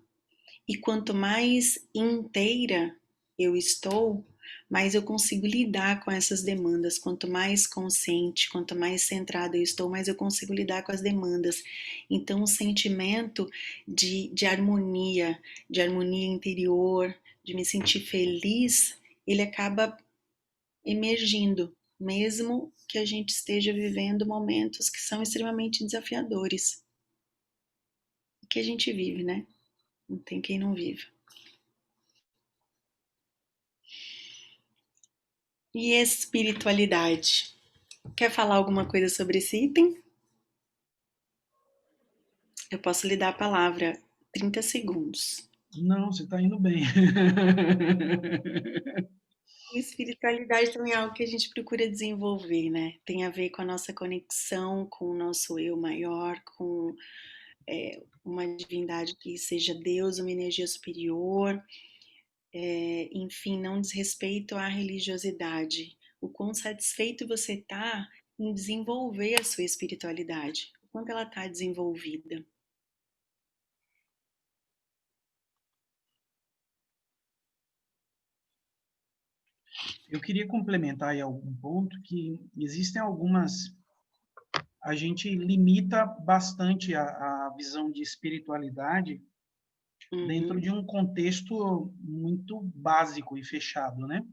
E quanto mais inteira eu estou, mais eu consigo lidar com essas demandas. Quanto mais consciente, quanto mais centrada eu estou, mais eu consigo lidar com as demandas. Então, o sentimento de harmonia interior, de me sentir feliz, ele acaba emergindo, mesmo que a gente esteja vivendo momentos que são extremamente desafiadores. Que a gente vive, né? Não tem quem não viva. E espiritualidade? Quer falar alguma coisa sobre esse item? Eu posso lhe dar a palavra. 30 segundos. Não, você está indo bem. Espiritualidade também é algo que a gente procura desenvolver, né? Tem a ver com a nossa conexão com o nosso eu maior, com uma divindade que seja Deus, uma energia superior, enfim, não diz respeito à religiosidade. O quão satisfeito você está em desenvolver a sua espiritualidade, o quanto ela está desenvolvida. Eu queria complementar aí algum ponto que existem algumas... A gente limita bastante a visão de espiritualidade dentro de um contexto muito básico e fechado, né?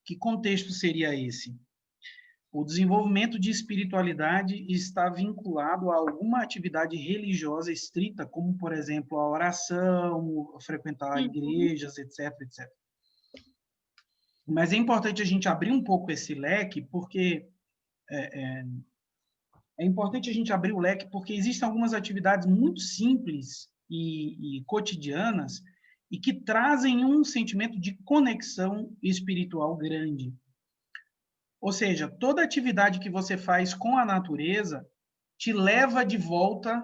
Que contexto seria esse? O desenvolvimento de espiritualidade está vinculado a alguma atividade religiosa estrita, como, por exemplo, a oração, frequentar igrejas, etc, etc. Mas é importante a gente abrir um pouco esse leque, porque é importante a gente abrir o leque porque existem algumas atividades muito simples e cotidianas e que trazem um sentimento de conexão espiritual grande. Ou seja, toda atividade que você faz com a natureza te leva de volta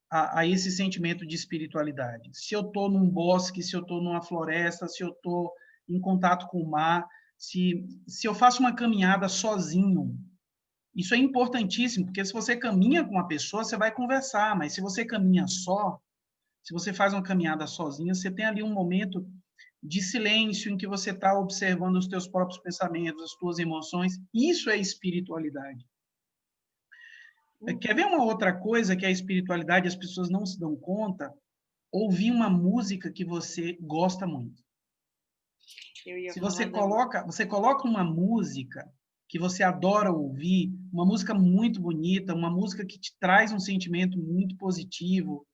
a esse sentimento de espiritualidade. Se eu estou num bosque, se eu estou numa floresta, se eu estou em contato com o mar, se eu faço uma caminhada sozinho, isso é importantíssimo, porque se você caminha com uma pessoa, você vai conversar, mas se você caminha só, se você faz uma caminhada sozinha, você tem ali um momento de silêncio em que você está observando os teus próprios pensamentos, as tuas emoções. Isso é espiritualidade. Quer ver uma outra coisa que é a espiritualidade, as pessoas não se dão conta? Ouvir uma música que você gosta muito. Se você coloca uma música que você adora ouvir, uma música muito bonita, uma música que te traz um sentimento muito positivo,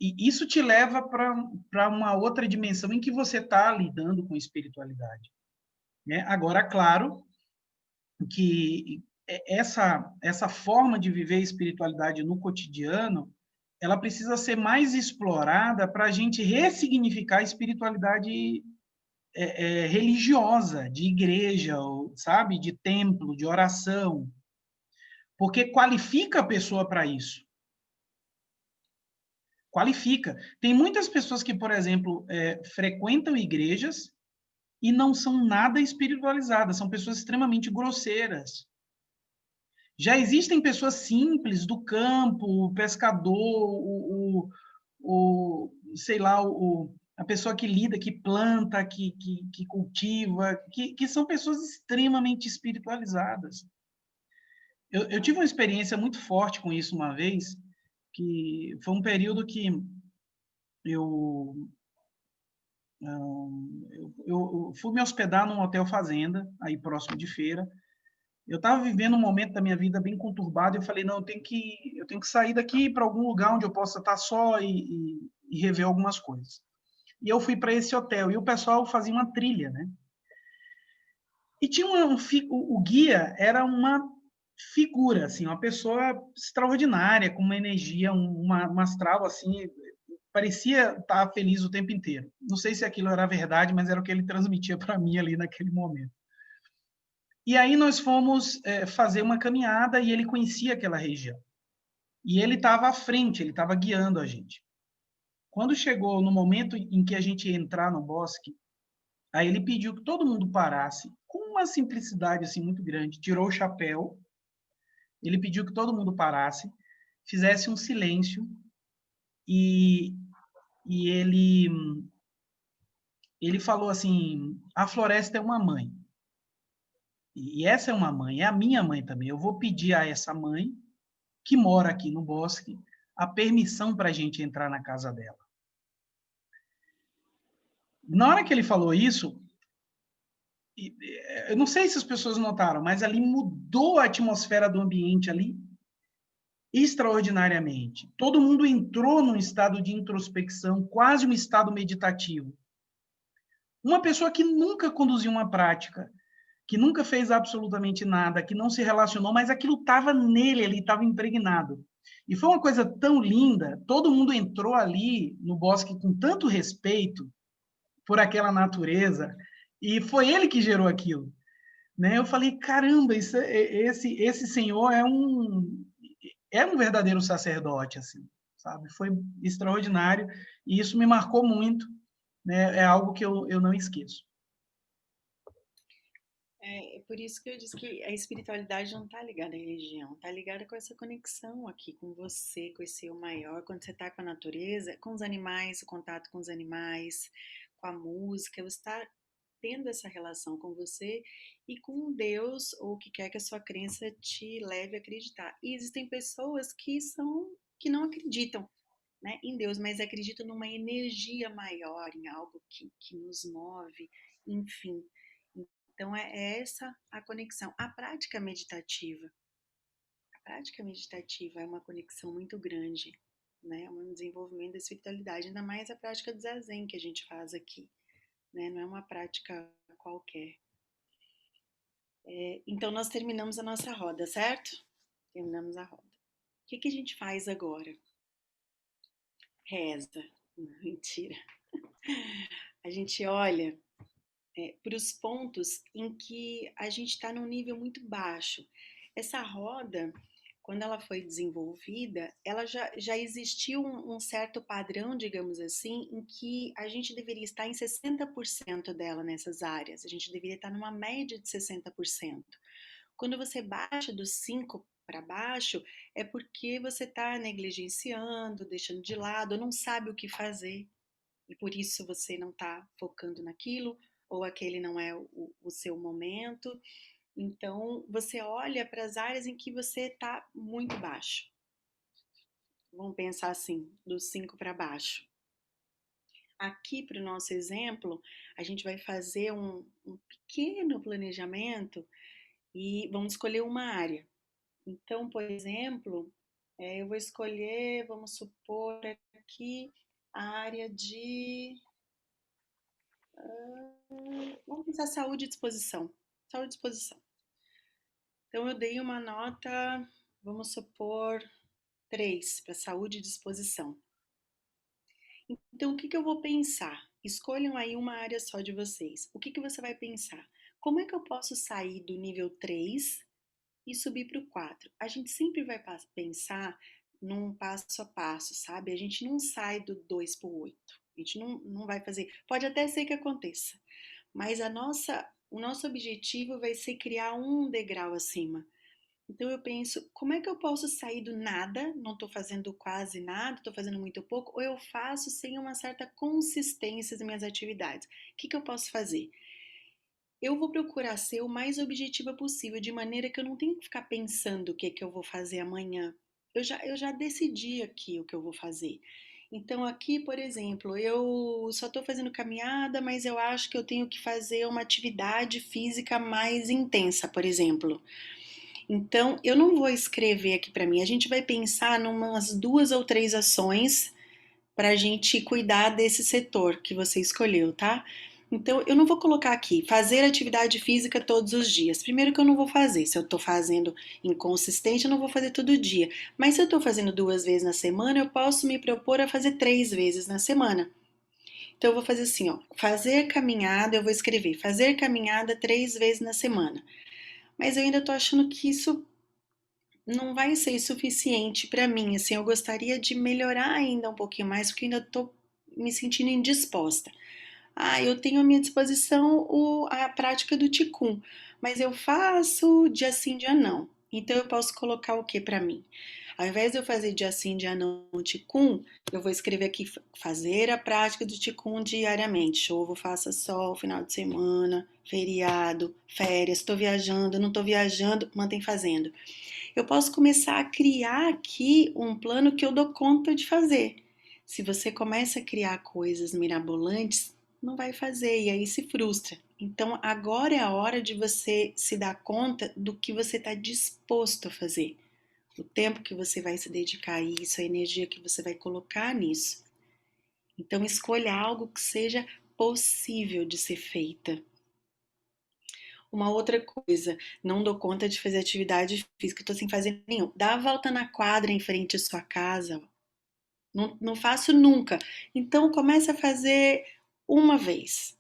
e isso te leva para uma outra dimensão em que você está lidando com espiritualidade, né? Agora, claro que essa forma de viver a espiritualidade no cotidiano, ela precisa ser mais explorada para a gente ressignificar a espiritualidade religiosa, de igreja, sabe, de templo, de oração, porque qualifica a pessoa para isso. Qualifica. Tem muitas pessoas que, por exemplo, frequentam igrejas e não são nada espiritualizadas, são pessoas extremamente grosseiras. Já existem pessoas simples do campo, o pescador, sei lá, a pessoa que lida, que planta, que cultiva, que são pessoas extremamente espiritualizadas. Eu tive uma experiência muito forte com isso uma vez, que foi um período que eu, eu fui me hospedar num hotel fazenda, aí próximo de feira. Eu estava vivendo um momento da minha vida bem conturbado e eu falei, não, eu tenho que sair daqui para algum lugar onde eu possa estar só e rever algumas coisas. E eu fui para esse hotel e o pessoal fazia uma trilha, né? E tinha o guia era uma figura, assim, uma pessoa extraordinária, com uma energia, uma astral, assim, parecia estar feliz o tempo inteiro. Não sei se aquilo era verdade, mas era o que ele transmitia para mim ali naquele momento. E aí nós fomos fazer uma caminhada e ele conhecia aquela região. E ele estava à frente, ele estava guiando a gente. Quando chegou no momento em que a gente ia entrar no bosque, aí ele pediu que todo mundo parasse, com uma simplicidade assim muito grande, tirou o chapéu, ele pediu que todo mundo parasse, fizesse um silêncio e, e ele falou assim, a floresta é uma mãe. E essa é uma mãe, é a minha mãe também. Eu vou pedir a essa mãe, que mora aqui no bosque, a permissão para a gente entrar na casa dela. Na hora que ele falou isso, eu não sei se as pessoas notaram, mas ali mudou a atmosfera do ambiente ali extraordinariamente. Todo mundo entrou num estado de introspecção, quase um estado meditativo. Uma pessoa que nunca conduziu uma prática, que nunca fez absolutamente nada, que não se relacionou, mas aquilo estava nele, ele estava impregnado. E foi uma coisa tão linda, todo mundo entrou ali no bosque com tanto respeito por aquela natureza, e foi ele que gerou aquilo. Né? Eu falei, caramba, esse senhor é um verdadeiro sacerdote, assim, sabe? Foi extraordinário, e isso me marcou muito, né? É algo que eu não esqueço. É por isso que eu disse que a espiritualidade não está ligada à religião, está ligada com essa conexão aqui com você, com esse eu maior, quando você está com a natureza, com os animais, o contato com os animais, com a música, você está tendo essa relação com você e com Deus, ou o que quer que a sua crença te leve a acreditar. E existem pessoas que não acreditam, né, em Deus, mas acreditam numa energia maior, em algo que nos move, enfim. Então, é essa a conexão. A prática meditativa é uma conexão muito grande, né? Um desenvolvimento da espiritualidade, ainda mais a prática do zazen que a gente faz aqui, né? Não é uma prática qualquer. Então, nós terminamos a nossa roda, certo? Terminamos a roda. O que a gente faz agora? Reza. Não, mentira. A gente olha para os pontos em que a gente está num nível muito baixo. Essa roda, quando ela foi desenvolvida, ela já existiu um certo padrão, digamos assim, em que a gente deveria estar em 60% dela nessas áreas. A gente deveria estar numa média de 60%. Quando você baixa dos 5 para baixo, é porque você está negligenciando, deixando de lado, não sabe o que fazer. E por isso você não está focando naquilo, ou aquele não é o seu momento. Então, você olha para as áreas em que você está muito baixo. Vamos pensar assim, dos 5 para baixo. Aqui, para o nosso exemplo, a gente vai fazer um pequeno planejamento e vamos escolher uma área. Então, por exemplo, eu vou escolher, vamos supor aqui, a área de... vamos pensar saúde e disposição. Saúde e disposição. Então, eu dei uma nota, vamos supor, 3 para saúde e disposição. Então, o que que eu vou pensar? Escolham aí uma área só de vocês. O que que você vai pensar? Como é que eu posso sair do nível 3 e subir para o 4? A gente sempre vai pensar num passo a passo, sabe? A gente não sai do 2 para o 8. A gente não vai fazer. Pode até ser que aconteça, mas o nosso objetivo vai ser criar um degrau acima. Então eu penso, como é que eu posso sair do nada, não estou fazendo quase nada, estou fazendo muito pouco, ou eu faço sem uma certa consistência nas minhas atividades? O que que eu posso fazer? Eu vou procurar ser o mais objetiva possível, de maneira que eu não tenho que ficar pensando o que que eu vou fazer amanhã. Eu já decidi aqui o que eu vou fazer. Então, aqui, por exemplo, eu só estou fazendo caminhada, mas eu acho que eu tenho que fazer uma atividade física mais intensa, por exemplo. Então, eu não vou escrever aqui para mim. A gente vai pensar em umas 2 ou 3 ações para a gente cuidar desse setor que você escolheu, tá? Então, eu não vou colocar aqui fazer atividade física todos os dias. Primeiro que eu não vou fazer. Se eu estou fazendo inconsistente, eu não vou fazer todo dia. Mas se eu estou fazendo 2 vezes na semana, eu posso me propor a fazer 3 vezes na semana. Então, eu vou fazer assim, ó, fazer caminhada, eu vou escrever, fazer caminhada 3 vezes na semana. Mas eu ainda estou achando que isso não vai ser suficiente para mim, assim, eu gostaria de melhorar ainda um pouquinho mais, porque ainda estou me sentindo indisposta. Ah, eu tenho à minha disposição a prática do Qigong, mas eu faço dia sim, dia não. Então eu posso colocar o que para mim? Ao invés de eu fazer dia sim, dia não Qigong, eu vou escrever aqui fazer a prática do Qigong diariamente. Chuva, faça sol, final de semana, feriado, férias, estou viajando, não estou viajando, mantém fazendo. Eu posso começar a criar aqui um plano que eu dou conta de fazer. Se você começa a criar coisas mirabolantes, não vai fazer e aí se frustra. Então agora é a hora de você se dar conta do que você está disposto a fazer, o tempo que você vai se dedicar a isso, a energia que você vai colocar nisso. Então escolha algo que seja possível de ser feita. Uma outra coisa, não dou conta de fazer atividade física, estou sem fazer nenhum. Dá a volta na quadra em frente à sua casa. Não faço nunca. Então comece a fazer uma vez.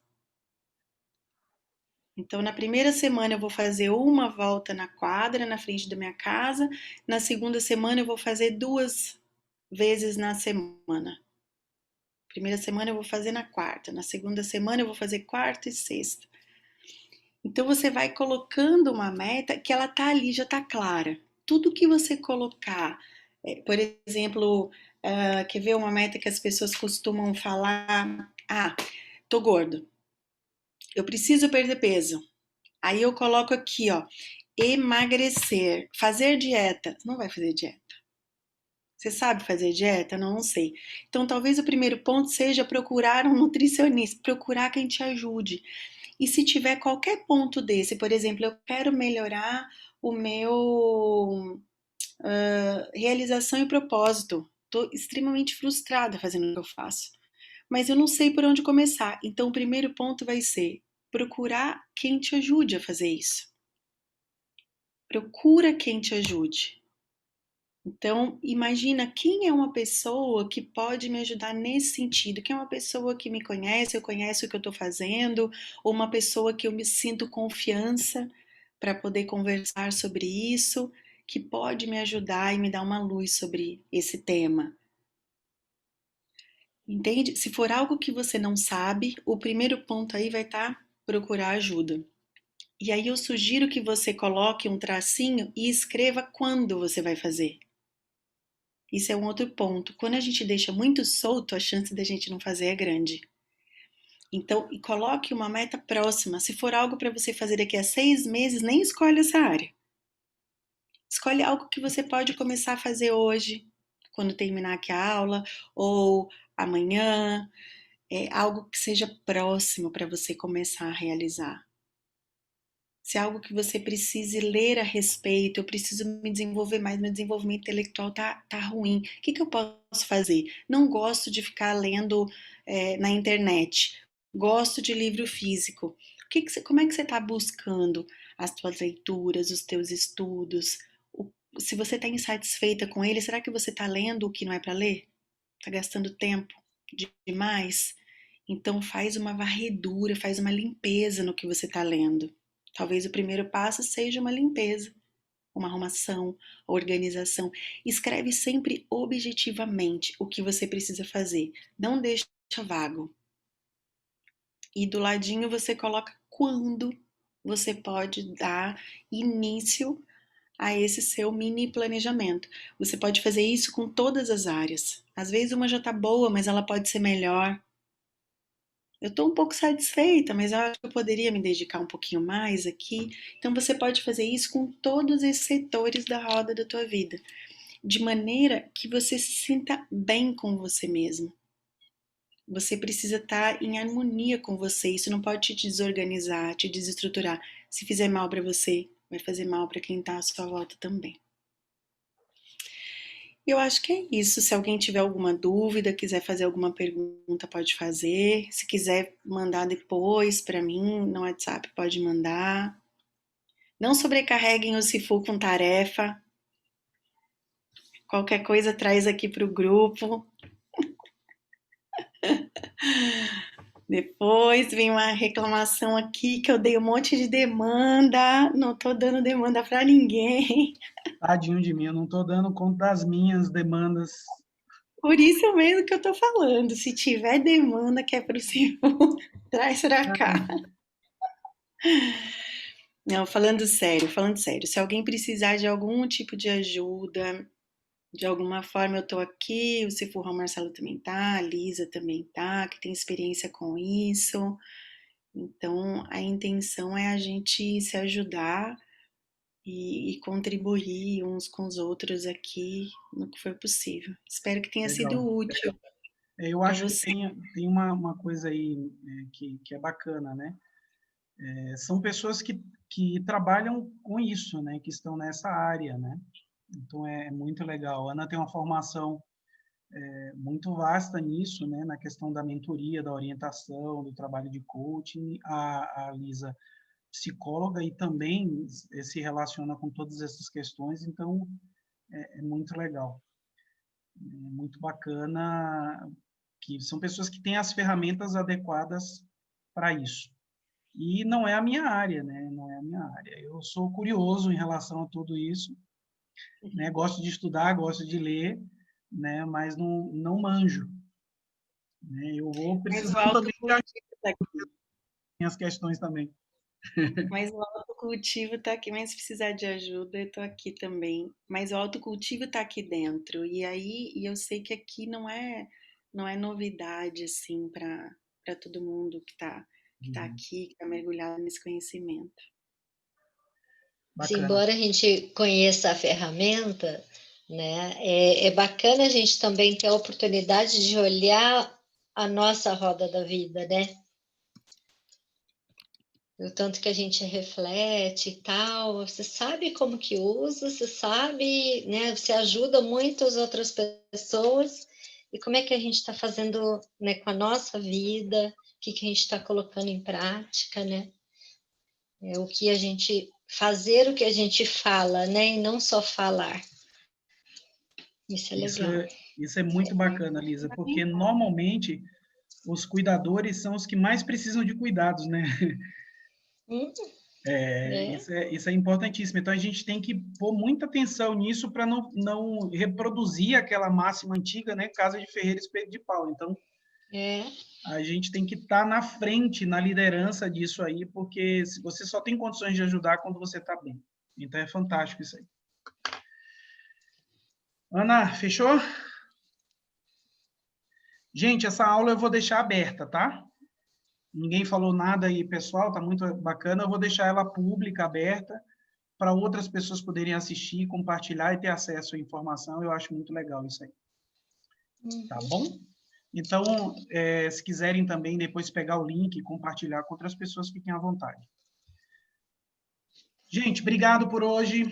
Então na primeira semana eu vou fazer uma volta na quadra na frente da minha casa. Na segunda semana eu vou fazer 2 vezes na semana. Primeira semana eu vou fazer na quarta. Na segunda semana eu vou fazer quarta e sexta. Então você vai colocando uma meta que ela tá ali, já tá clara. Tudo que você colocar, por exemplo, quer ver uma meta que as pessoas costumam falar? Ah, tô gordo, eu preciso perder peso. Aí eu coloco aqui, ó, emagrecer, fazer dieta. Não vai fazer dieta. Você sabe fazer dieta? Não, não sei. Então talvez o primeiro ponto seja procurar um nutricionista, procurar quem te ajude. E se tiver qualquer ponto desse, por exemplo, eu quero melhorar o meu realização e propósito. Estou extremamente frustrada fazendo o que eu faço, mas eu não sei por onde começar. Então, o primeiro ponto vai ser procurar quem te ajude a fazer isso. Procura quem te ajude. Então, imagina quem é uma pessoa que pode me ajudar nesse sentido, quem é uma pessoa que me conhece, eu conheço o que eu estou fazendo, ou uma pessoa que eu me sinto confiança para poder conversar sobre isso, que pode me ajudar e me dar uma luz sobre esse tema. Entende? Se for algo que você não sabe, o primeiro ponto aí vai estar procurar ajuda. E aí eu sugiro que você coloque um tracinho e escreva quando você vai fazer. Isso é um outro ponto. Quando a gente deixa muito solto, a chance da gente não fazer é grande. Então, coloque uma meta próxima. Se for algo para você fazer daqui a 6 meses, nem escolhe essa área. Escolhe algo que você pode começar a fazer hoje, quando terminar aqui a aula, ou amanhã. Algo que seja próximo para você começar a realizar. se é algo que você precise ler a respeito, eu preciso me desenvolver mais, meu desenvolvimento intelectual tá ruim. O que eu posso fazer? Não gosto de ficar lendo na internet. Gosto de livro físico. Como é que você está buscando as tuas leituras, os teus estudos? Se você está insatisfeita com ele, será que você está lendo o que não é para ler? Está gastando tempo demais? Então faz uma varredura, faz uma limpeza no que você está lendo. Talvez o primeiro passo seja uma limpeza, uma arrumação, organização. Escreve sempre objetivamente o que você precisa fazer. Não deixa vago. E do ladinho você coloca quando você pode dar início a esse seu mini planejamento. Você pode fazer isso com todas as áreas. Às vezes uma já está boa, mas ela pode ser melhor. Eu estou um pouco satisfeita, mas eu acho que eu poderia me dedicar um pouquinho mais aqui. Então você pode fazer isso com todos esses setores da roda da tua vida, de maneira que você se sinta bem com você mesmo. Você precisa estar em harmonia com você. Isso não pode te desorganizar, te desestruturar. Se fizer mal para você, vai fazer mal para quem está à sua volta também. Eu acho que é isso. Se alguém tiver alguma dúvida, quiser fazer alguma pergunta, pode fazer. Se quiser mandar depois para mim no WhatsApp, pode mandar. Não sobrecarreguem o Sifu com tarefa. Qualquer coisa traz aqui para o grupo. Depois vem uma reclamação aqui que eu dei um monte de demanda. Não tô dando demanda para ninguém. Tadinho de mim, eu não estou dando conta das minhas demandas. Por isso mesmo que eu tô falando. Se tiver demanda que é pro Sifu, traz pra cá. Não, falando sério. Se alguém precisar de algum tipo de ajuda, de alguma forma eu tô aqui, o Sifu Juan Marcelo também tá, a Lisa também tá, que tem experiência com isso. Então, a intenção é a gente se ajudar e contribuir uns com os outros aqui no que for possível. Espero que tenha sido Legal. útil Eu para acho que você. tem uma coisa aí que é bacana, né? São pessoas que trabalham com isso, né? Que estão nessa área, né? Então, é muito legal. A Ana tem uma formação muito vasta nisso, né? Na questão da mentoria, da orientação, do trabalho de coaching. A Lisa, psicóloga, e também se relaciona com todas essas questões. Então, é muito legal. É muito bacana que são pessoas que têm as ferramentas adequadas para isso. E não é a minha área, né? Não é a minha área. Eu sou curioso em relação a tudo isso, né? Gosto de estudar, gosto de ler, né? Mas não manjo, né? Eu vou Mas o precisando também de autocultivo está aqui. minhas questões também. Mas o autocultivo está aqui. Mas se precisar de ajuda, eu estou aqui também. Mas o autocultivo está aqui dentro. E aí, eu sei que aqui não é novidade assim para todo mundo que tá aqui, que está mergulhado nesse conhecimento. Bacana. Embora a gente conheça a ferramenta, né, é bacana a gente também ter a oportunidade de olhar a nossa roda da vida, né? O tanto que a gente reflete e tal, você sabe como que usa, você sabe, né? Você ajuda muitas outras pessoas. E como é que a gente está fazendo, né, com a nossa vida? O que a gente está colocando em prática, né? É o que a gente fazer, o que a gente fala, né? E não só falar. Isso é legal. Isso é muito bacana, Lisa, porque normalmente os cuidadores são os que mais precisam de cuidados, né? Isso é importantíssimo. Então, a gente tem que pôr muita atenção nisso para não reproduzir aquela máxima antiga, né? Casa de ferreiro, espeto de pau. Então, a gente tem que estar na frente, na liderança disso aí, porque você só tem condições de ajudar quando você está bem. Então, é fantástico isso aí. Ana, fechou? Gente, essa aula eu vou deixar aberta, tá? Ninguém falou nada aí, pessoal, tá muito bacana. Eu vou deixar ela pública, aberta, para outras pessoas poderem assistir, compartilhar e ter acesso à informação. Eu acho muito legal isso aí. Tá bom? Então, se quiserem também depois pegar o link e compartilhar com outras pessoas, fiquem à vontade. Gente, obrigado por hoje.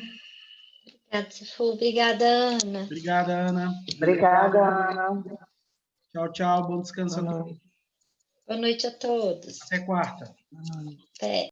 Obrigada, Sifu. Obrigada, Ana. Obrigada, Ana. Obrigada, Ana. Tchau, tchau. Bom descanso a Boa todos. noite. Boa noite a todos. Até quarta. Boa noite. Até.